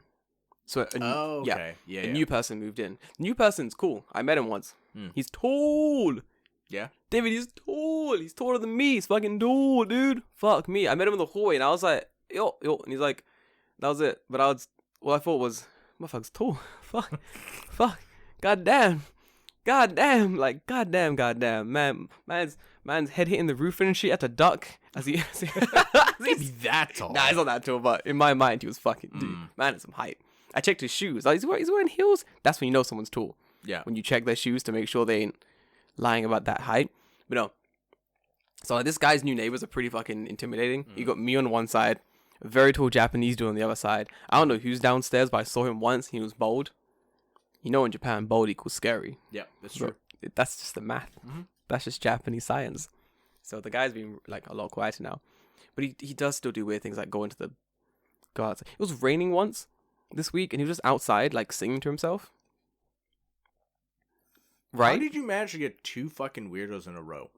So okay. A new person moved in. The new person's cool. I met him once. He's tall. Yeah. David, he's tall. He's taller than me. He's fucking tall, dude. Fuck me. I met him in the hallway and I was like, yo. And he's like, that was it. But what I thought was, motherfucker's tall. Fuck. Goddamn. Like, goddamn. Man's head hitting the roof and shit at a duck. Maybe that tall. Nah, he's not that tall, but in my mind, he was fucking, dude, man had some height. I checked his shoes. Like, he's wearing heels. That's when you know someone's tall. Yeah. When you check their shoes to make sure they ain't lying about that height. But no. So like, this guy's new neighbors are pretty fucking intimidating. You got me on one side, a very tall Japanese dude on the other side. I don't know who's downstairs, but I saw him once. He was bold. You know, in Japan, bold equals scary. Yeah, that's true. That's just the math. That's just Japanese science. So the guy's been like a lot quieter now. But he does still do weird things like go outside. It was raining once this week and he was just outside like singing to himself. Right? How did you manage to get two fucking weirdos in a row?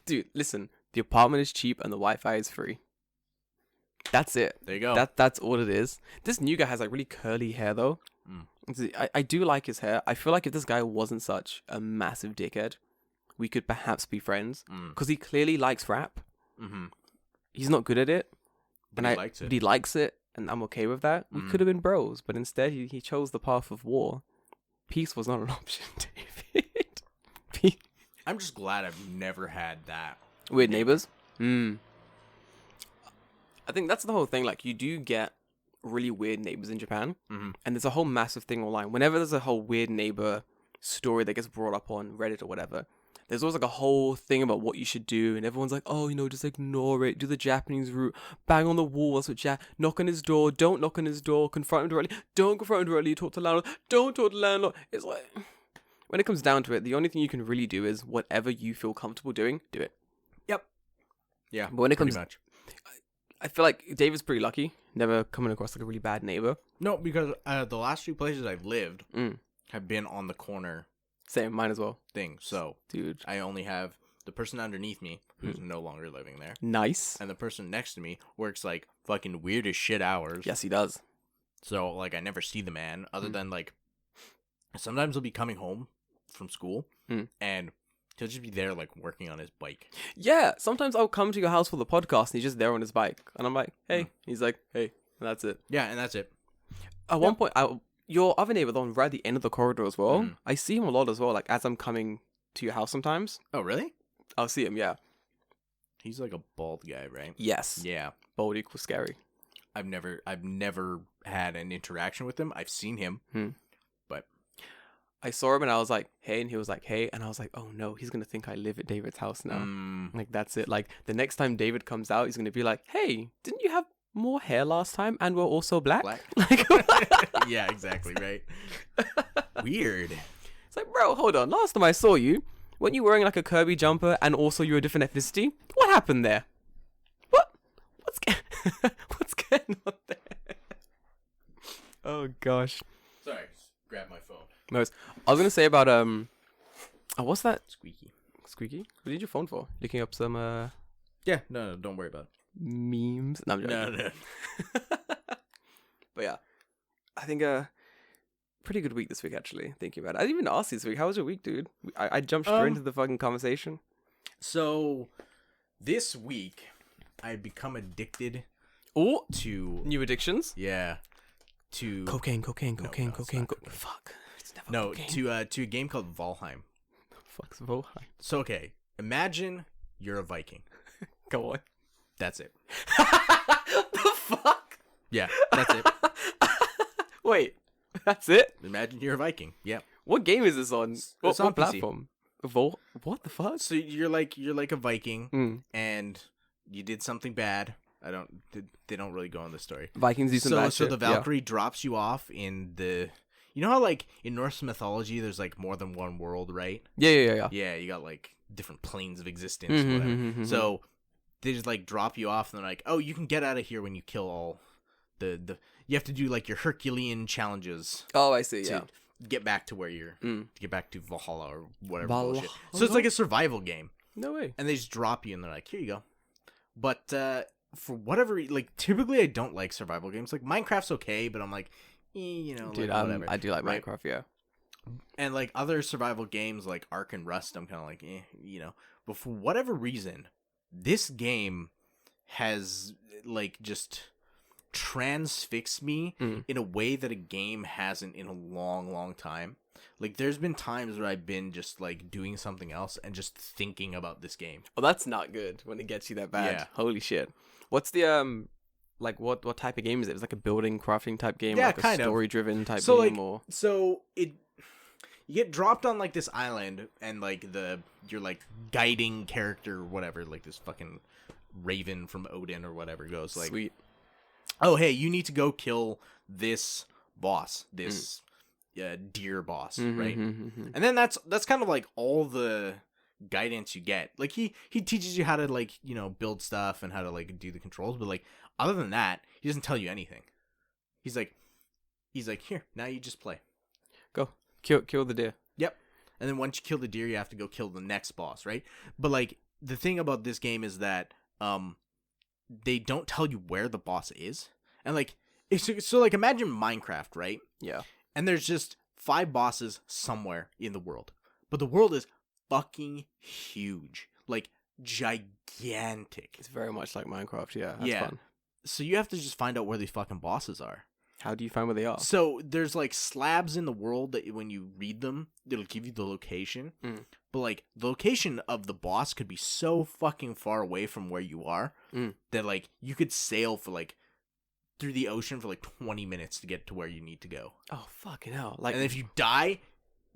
Dude, listen. The apartment is cheap and the Wi-Fi is free. That's it. There you go. That's all it is. This new guy has like really curly hair though. See, I do like his hair. I feel like if this guy wasn't such a massive dickhead, we could perhaps be friends. Because he clearly likes rap. Mm-hmm. He's not good at it. But he likes it, and I'm okay with that. We could have been bros, but instead he chose the path of war. Peace was not an option, David. I'm just glad I've never had that. Weird neighbors? I think that's the whole thing. Like, you do get really weird neighbors in Japan, and there's a whole massive thing online. Whenever there's a whole weird neighbor story that gets brought up on Reddit or whatever, there's always like a whole thing about what you should do, and everyone's like, oh, just ignore it, do the Japanese route, bang on the wall, that's what knock on his door, don't knock on his door, confront him directly, don't confront him directly, talk to the landlord, don't talk to the landlord. It's like, when it comes down to it, the only thing you can really do is whatever you feel comfortable doing, do it. Yep. Yeah, but when it comes, much. I feel like David's pretty lucky, never coming across like a really bad neighbor. No, because the last few places I've lived have been on the corner. Same, mine as well. Thing. So, dude, I only have the person underneath me who's no longer living there. Nice. And the person next to me works like fucking weird as shit hours. Yes, he does. So, like, I never see the man other than like sometimes he'll be coming home from school and he'll just be there like working on his bike. Yeah, sometimes I'll come to your house for the podcast and he's just there on his bike. And I'm like, hey. He's like, hey. And that's it. Yeah, and that's it. At one point, your other neighbor, the one right at the end of the corridor as well, I see him a lot as well, like as I'm coming to your house sometimes. Oh, really? I'll see him, yeah. He's like a bald guy, right? Yes. Yeah. Bald equals scary. I've never had an interaction with him. I've seen him, but I saw him and I was like, hey, and he was like, hey, and I was like, oh no, he's gonna think I live at David's house now. Like, that's it. Like, the next time David comes out, he's gonna be like, hey, didn't you have more hair last time and we're also black? Like, yeah, exactly, right. Weird. It's like, bro, hold on, last time I saw you, weren't you wearing like a Kirby jumper and also you're a different ethnicity? What happened there? What's going on there? Oh gosh. Sorry, just grab my phone. No, I was gonna say about what's that? Squeaky. What did your phone for? Looking up some Yeah, no, don't worry about it. Memes. No, I'm joking. No. But yeah, I think pretty good week this week actually. Thinking about it, I didn't even ask this week. How was your week, dude? I jumped straight into the fucking conversation. So this week I've become addicted to new addictions. Yeah, to cocaine. Fuck. It's never cocaine. To a game called Valheim. Fuck's Valheim. So okay, imagine you're a Viking. Go on. That's it. The fuck? Yeah, that's it. Wait, that's it? Imagine you're a Viking. Yeah. What game is this on? What on platform? What the fuck? So you're like a Viking, and you did something bad. They don't really go on the story. Vikings do some bad So shit. the Valkyrie drops you off in the. You know how like in Norse mythology, there's like more than one world, right? Yeah. Yeah, you got like different planes of existence, or whatever. So they just like drop you off, and they're like, "Oh, you can get out of here when you kill all the. You have to do like your Herculean challenges." Oh, I see. Yeah. Get back to where you're. To get back to Valhalla or whatever Valhalla. bullshit. So it's like a survival game. No way. And they just drop you, and they're like, "Here you go." But for whatever, like typically I don't like survival games. Like Minecraft's okay, but I'm like, dude, like, whatever. I do like right? Minecraft. Yeah. And like other survival games like Ark and Rust, I'm kind of like, But for whatever reason, this game has like just transfixed me in a way that a game hasn't in a long, long time. Like there's been times where I've been just like doing something else and just thinking about this game. Well, that's not good when it gets you that bad. Yeah. Holy shit. What's the like what type of game is it? It's like a building crafting type game, Yeah, like kind a of. story driven type So game, like, or you get dropped on like this island, and like you're like guiding character or whatever, like this fucking raven from Odin or whatever goes like, sweet. Oh hey, you need to go kill this boss, this deer boss, right? And then that's kind of like all the guidance you get. Like he teaches you how to like build stuff and how to like do the controls, but like other than that, he doesn't tell you anything. He's like here, now you just play. Go kill the deer. Yep. And then once you kill the deer, you have to go kill the next boss, right? But like the thing about this game is that they don't tell you where the boss is, and like so like imagine Minecraft, right? Yeah. And there's just 5 bosses somewhere in the world. But the world is fucking huge. Like, gigantic. It's very much like Minecraft, yeah. That's fun. So you have to just find out where these fucking bosses are. How do you find where they are? So there's like slabs in the world that when you read them, it'll give you the location. But like the location of the boss could be so fucking far away from where you are that like you could sail for like through the ocean for like 20 minutes to get to where you need to go. Oh, fucking hell. Like, and if you die,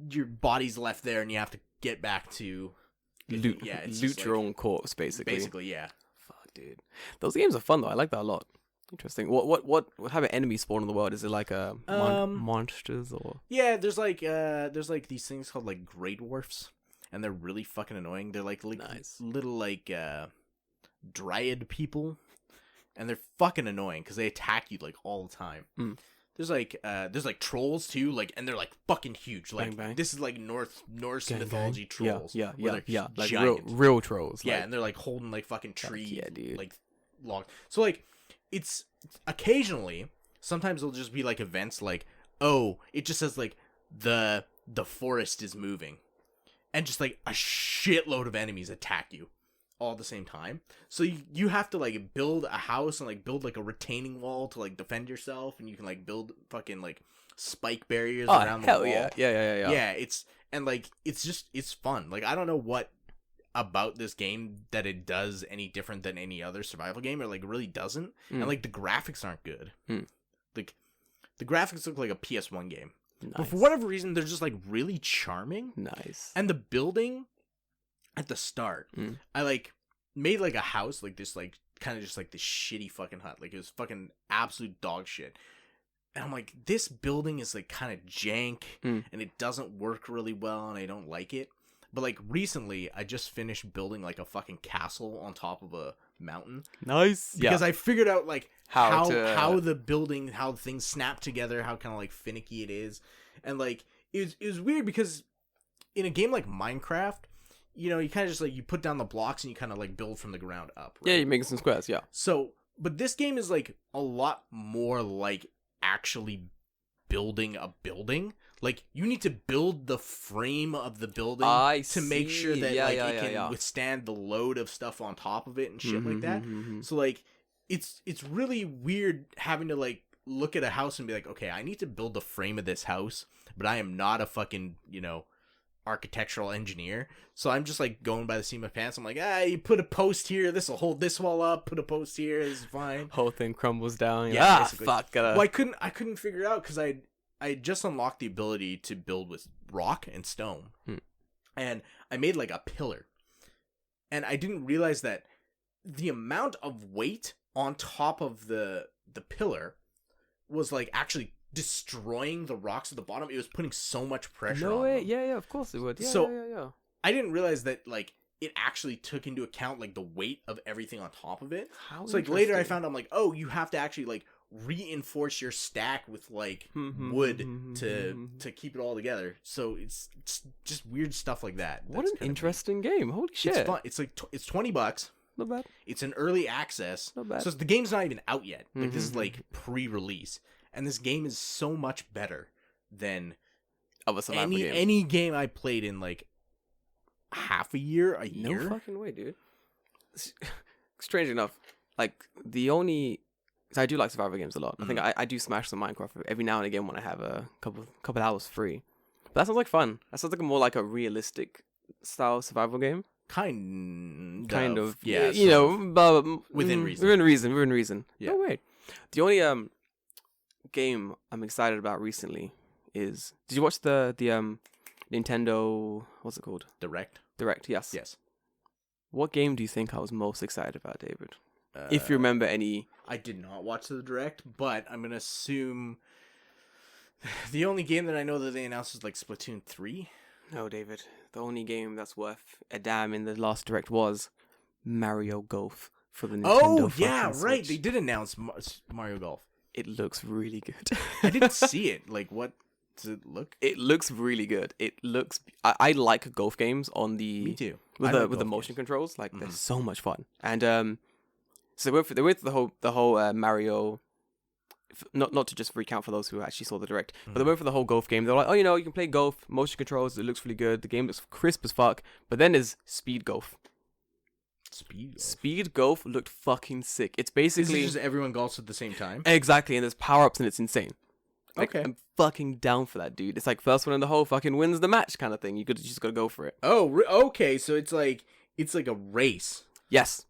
your body's left there and you have to get back to loot your own corpse, basically. Basically, yeah. Fuck, dude. Those games are fun though. I like that a lot. Interesting. What type of enemies spawn in the world? Is it like monsters or? Yeah, there's like these things called like Grey Dwarfs, and they're really fucking annoying. They're like nice. Little like dryad people, and they're fucking annoying because they attack you like all the time. There's like trolls too, like, and they're like fucking huge. Like, bang, bang. This is like Norse mythology trolls. Yeah, like giant. real trolls. Yeah, and they're like holding like fucking tree, dude. like log. So like. It's occasionally, sometimes it'll just be like events like, oh, it just says like the forest is moving, and just like a shitload of enemies attack you all at the same time. So you have to like build a house and like build like a retaining wall to like defend yourself, and you can like build fucking like spike barriers around the wall. Yeah. Yeah, it's fun. Like, I don't know what about this game that it does any different than any other survival game, or like really doesn't. And like the graphics aren't good. Like the graphics look like a PS1 game. Nice. But for whatever reason, they're just like really charming. Nice. And the building at the start, I like made like a house, like this, like kind of just like this shitty fucking hut. Like it was fucking absolute dog shit. And I'm like, this building is like kind of jank and it doesn't work really well and I don't like it. But like recently, I just finished building like a fucking castle on top of a mountain. Nice. Because I figured out like how the building, how things snap together, how kind of like finicky it is. And like it was weird because in a game like Minecraft, you know, you kind of just like you put down the blocks and you kind of like build from the ground up. Right? Yeah, you're making some squares, yeah. So, but this game is like a lot more like actually building a building. Like, you need to build the frame of the building to make sure that it can withstand the load of stuff on top of it and shit like that. So, like, it's really weird having to, like, look at a house and be like, okay, I need to build the frame of this house, but I am not a fucking, you know, architectural engineer. So I'm just, like, going by the seat of my pants. I'm like, you put a post here, this will hold this wall up, put a post here, this is fine. Whole thing crumbles down. Yeah, basically. Fuck. Well, I couldn't figure it out because I just unlocked the ability to build with rock and stone. And I made like a pillar. And I didn't realize that the amount of weight on top of the pillar was like actually destroying the rocks at the bottom. It was putting so much pressure on them. Yeah, of course it would. Yeah. I didn't realize that like it actually took into account like the weight of everything on top of it. So like later I found I'm like, oh, you have to actually like reinforce your stack with like wood to keep it all together. So it's just weird stuff like that. What an interesting game. Holy shit. It's fun. It's like it's $20. Not bad. It's an early access. Not bad. So the game's not even out yet. Like this is like pre-release, and this game is so much better than any game I played in like half a year. No fucking way, dude. Strange enough, like the only. I do like survival games a lot. I think I do smash some Minecraft every now and again when I have a couple hours free. But that sounds like fun. That sounds like more like a realistic style survival game. Kind of. Yeah. You know, but within reason. Within reason. Yeah. Oh wait. The only game I'm excited about recently is. Did you watch the Nintendo? What's it called? Direct. Yes. Yes. What game do you think I was most excited about, David? If you remember any... I did not watch the Direct, but I'm going to assume the only game that I know that they announced is like Splatoon 3. No, David. The only game that's worth a damn in the last Direct was Mario Golf for the Nintendo Oh, yeah, Switch. right. They did announce Mario Golf. It looks really good. I didn't see it. Like, what does it look? It looks really good. It looks... I like golf games on the... Me too. With the motion controls. Like, they're so much fun. And... So they went for the whole Mario not to just recount for those who actually saw the direct, but they went for the whole golf game. They're like, oh, you can play golf, motion controls, it looks really good, the game looks crisp as fuck. But then there's speed golf. Speed golf looked fucking sick. It's basically just everyone golfs at the same time. Exactly, and there's power ups and it's insane. Like, Okay. I'm fucking down for that, dude. It's like first one in the hole fucking wins the match kind of thing. You just gotta go for it. Oh, okay. So it's like a race. Yes.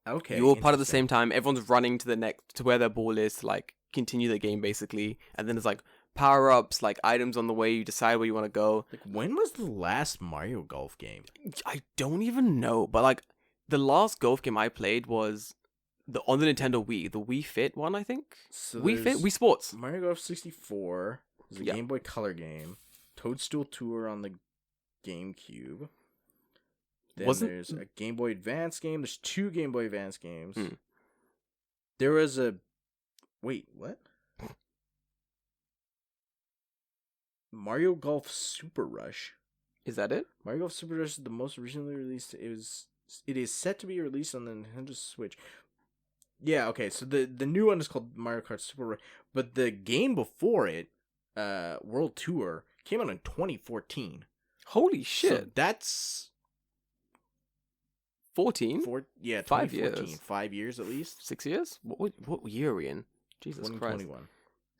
Okay. You're all part of the same time. Everyone's running to where their ball is to like continue the game basically. And then there's like power ups, like items on the way. You decide where you want to go. Like, when was the last Mario Golf game? I don't even know, but like the last golf game I played was on the Nintendo Wii, the Wii Fit one, I think. So Wii Sports. Mario Golf 64. There's a Game Boy Color game. Toadstool Tour on the GameCube. Then there's a Game Boy Advance game. There's 2 Game Boy Advance games. There was a... Wait, what? Mario Golf Super Rush. Is that it? Mario Golf Super Rush is the most recently released. It is set to be released on the Nintendo Switch. Yeah, okay. So the new one is called Mario Kart Super Rush, but the game before it, World Tour, came out in 2014. Holy shit! So that's 14? 5 years. 5 years at least. 6 years? What year are we in? Jesus Christ. 2021.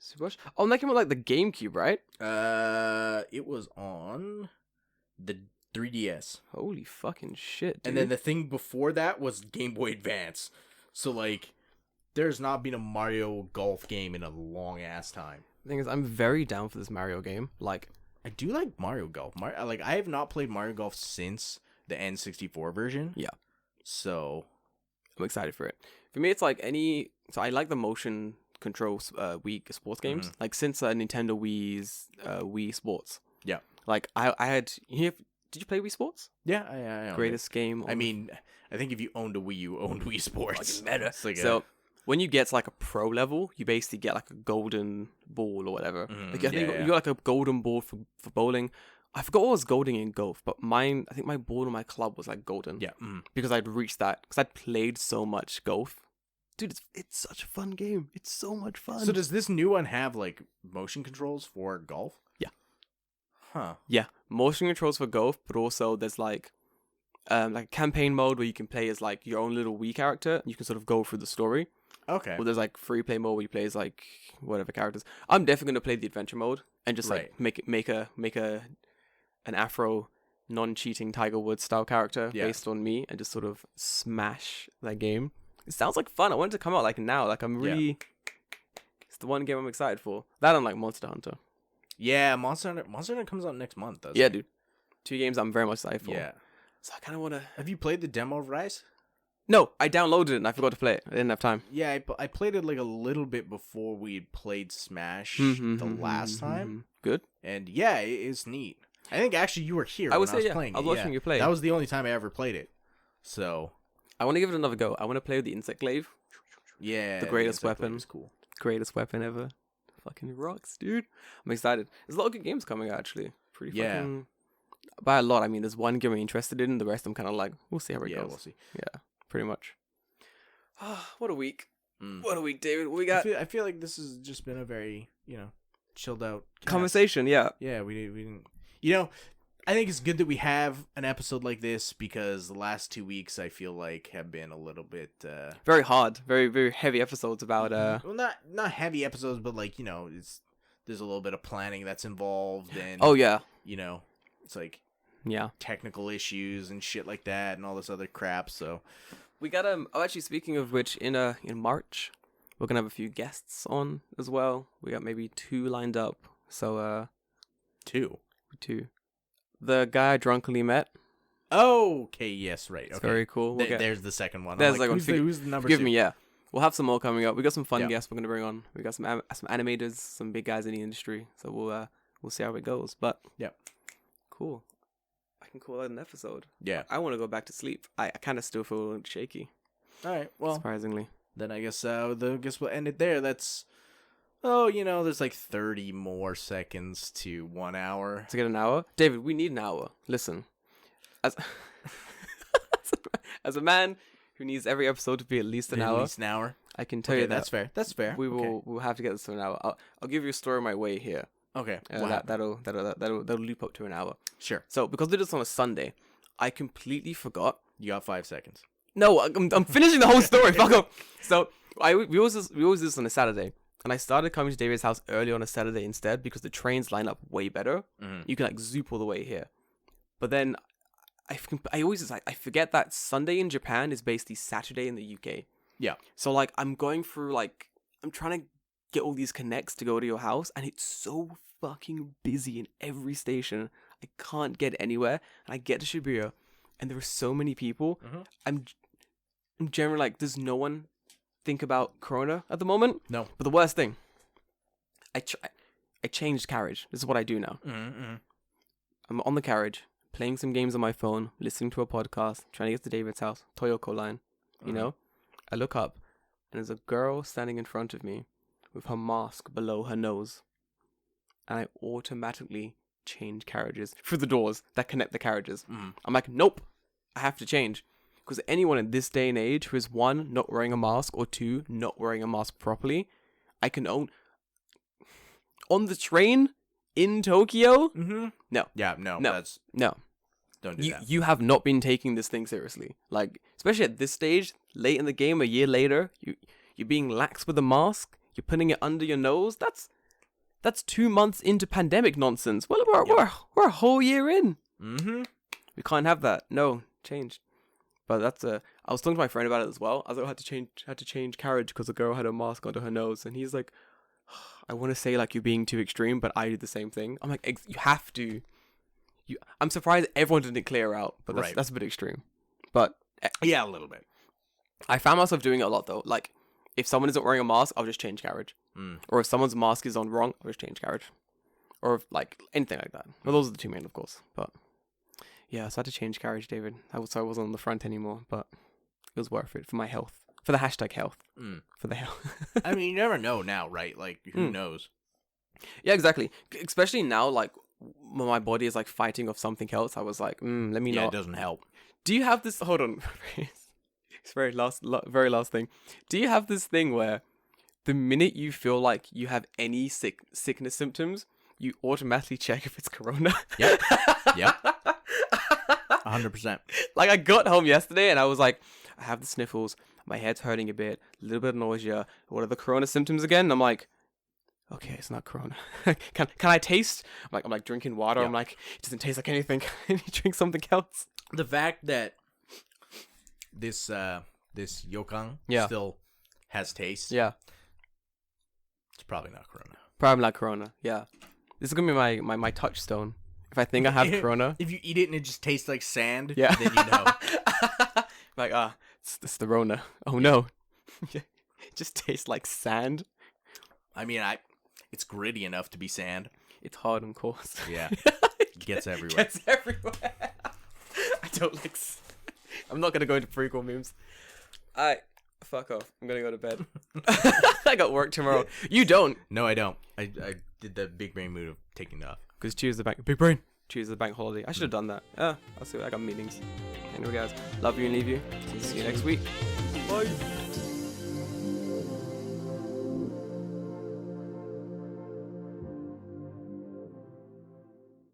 Super Rush? Oh, and that came out like the GameCube, right? It was on the 3DS. Holy fucking shit, dude. And then the thing before that was Game Boy Advance. So, like, there's not been a Mario Golf game in a long ass time. The thing is, I'm very down for this Mario game. Like, I do like Mario Golf. I have not played Mario Golf since the N64 version. Yeah. So, I'm excited for it. For me, it's like so I like the motion controls Wii sports games. Like, since Nintendo Wii's Wii Sports. Yeah. Like, I had... Did you play Wii Sports? Yeah, I own Greatest game. I mean, I think if you owned a Wii, you owned Wii Sports. Meta. Like so when you get to like a pro level, you basically get like a golden ball or whatever. Like, I think you got like a golden ball for bowling. I forgot what was golden in golf, but I think my ball in my club was like golden. Yeah. Because I'd reached that. Because I'd played so much golf. Dude, it's such a fun game. It's so much fun. So does this new one have like motion controls for golf? Yeah. Huh. Yeah, motion controls for golf, but also there's like a campaign mode where you can play as like your own little Wii character. You can sort of go through the story. Okay. Or there's like free play mode where you play as like whatever characters. I'm definitely gonna play the adventure mode and just like make an Afro non-cheating Tiger Woods style character based on me and just sort of smash that game. It sounds like fun. I want it to come out like now. Like I'm really. It's the one game I'm excited for. That and like Monster Hunter. Yeah, Monster Hunter comes out next month, doesn't Yeah, it? dude. 2 games I'm very much excited for. Yeah. So I kind of want to... Have you played the demo of Rise? No, I downloaded it and I forgot to play it. I didn't have time. Yeah, I played it like a little bit before we had played Smash the last time. Good. And yeah, it's neat. I think actually you were here I when was I was here, playing I was it. watching you play. That was the only time I ever played it. So... I want to give it another go. I want to play with the Insect Glaive. Yeah. The greatest weapon. Is cool. Greatest weapon ever. Fucking rocks, dude. I'm excited. There's a lot of good games coming out, actually. Pretty fucking... By a lot, I mean, there's one game I'm interested in. The rest I'm kind of like, we'll see how it goes. Yeah, we'll see. Yeah, pretty much. What a week. What a week, David. What we got? I feel like this has just been a very, chilled out conversation, yeah. Yeah, we didn't... I think it's good that we have an episode like this because the last 2 weeks I feel like have been a little bit very hard, very very heavy episodes about well, not heavy episodes, but like there's a little bit of planning that's involved and it's like technical issues and shit like that and all this other crap. So we got actually speaking of which in March we're gonna have a few guests on as well. We got maybe 2 lined up. So 2. The guy I drunkenly met. Oh, okay, yes, right. It's very cool. There's the second one. There's like, one. Who's the number Forgive 2? me, yeah. We'll have some more coming up. We got some fun guests we're gonna bring on. We got some animators, some big guys in the industry. So we'll see how it goes. But cool. I can call that an episode. Yeah. I want to go back to sleep. I kind of still feel shaky. All right. Well, surprisingly. Then I guess we'll end it there. That's. Oh, there's like 30 more seconds to 1 hour. To get an hour? David, we need an hour. Listen. As a man who needs every episode to be at least an hour. At least an hour. I can tell you that. That's fair. That's fair. We'll have to get this to an hour. I'll give you a story on my way here. Okay. That'll loop up to an hour. Sure. So because I did this on a Sunday, I completely forgot. You got 5 seconds. No, I'm finishing the whole story. Fuck up. So we always do this on a Saturday, and I started coming to David's house early on a Saturday instead because the trains line up way better. Mm-hmm. You can like zoop all the way here, but then I forget that Sunday in Japan is basically Saturday in the UK. Yeah. So like I'm going through like I'm trying to get all these connects to go to your house, and it's so fucking busy in every station. I can't get anywhere, and I get to Shibuya, and there are so many people. Mm-hmm. I'm generally like, does no one think about Corona at the moment? No. But the worst thing, I changed carriage. This is what I do now. Mm-hmm. I'm on the carriage, playing some games on my phone, listening to a podcast, trying to get to David's house, Toyoko line. You know, I look up, and there's a girl standing in front of me with her mask below her nose, and I automatically change carriages through the doors that connect the carriages. I'm like, nope, I have to change. Because anyone in this day and age who is 1, not wearing a mask, or 2, not wearing a mask properly, I can own. On the train in Tokyo? Mm-hmm. No. Yeah, no. No. Don't do that. You have not been taking this thing seriously. Like, especially at this stage, late in the game, a year later, you're being lax with the mask, you're putting it under your nose. That's 2 months into pandemic nonsense. Well, we're a whole year in. Mm-hmm. We can't have that. No, changed. But I was talking to my friend about it as well. I was like, I had to change carriage because the girl had a mask under her nose, and he's like, I want to say like you're being too extreme, but I did the same thing. I'm like, you have to. I'm surprised everyone didn't clear out, but that's a bit extreme. But yeah, a little bit. I found myself doing it a lot though. Like, if someone isn't wearing a mask, I'll just change carriage. Or if someone's mask is on wrong, I'll just change carriage. Or if, like anything like that. Well, those are the two main, of course. But yeah, so I had to change carriage, David. I wasn't on the front anymore, but it was worth it for my health. For the hashtag health. For the health. I mean, you never know now, right? Like, who knows? Yeah, exactly. Especially now, like, when my body is, like, fighting off something else, I was like, let me know. Yeah, it doesn't help. Do you have this... Hold on. It's very last thing. Do you have this thing where the minute you feel like you have any sickness symptoms, you automatically check if it's corona? Yep. 100%. Like, I got home yesterday and I was like, I have the sniffles, my head's hurting a bit, a little bit of nausea. What are the corona symptoms again? And I'm like, okay, it's not corona. Can I taste? I'm like drinking water. Yeah. I'm like, it doesn't taste like anything. Can you drink something else? The fact that this yokan still has taste. Yeah. It's probably not corona. Probably not corona. Yeah. This is gonna be my touchstone. If I think I have corona. If you eat it and it just tastes like sand, yeah, then you know. Like, it's the Rona. Oh no. It just tastes like sand. I mean, it's gritty enough to be sand. It's hard and coarse. Yeah. It gets everywhere. I don't like... I'm not gonna go into prequel memes. Fuck off. I'm gonna go to bed. I got work tomorrow. You don't. No, I don't. I did the big brain move of taking it off. Because Tuesday's the big brain. Tuesday's the bank holiday. I should have done that. I'll see. I got meetings. Anyway, guys, love you and leave you. See you next week. Bye.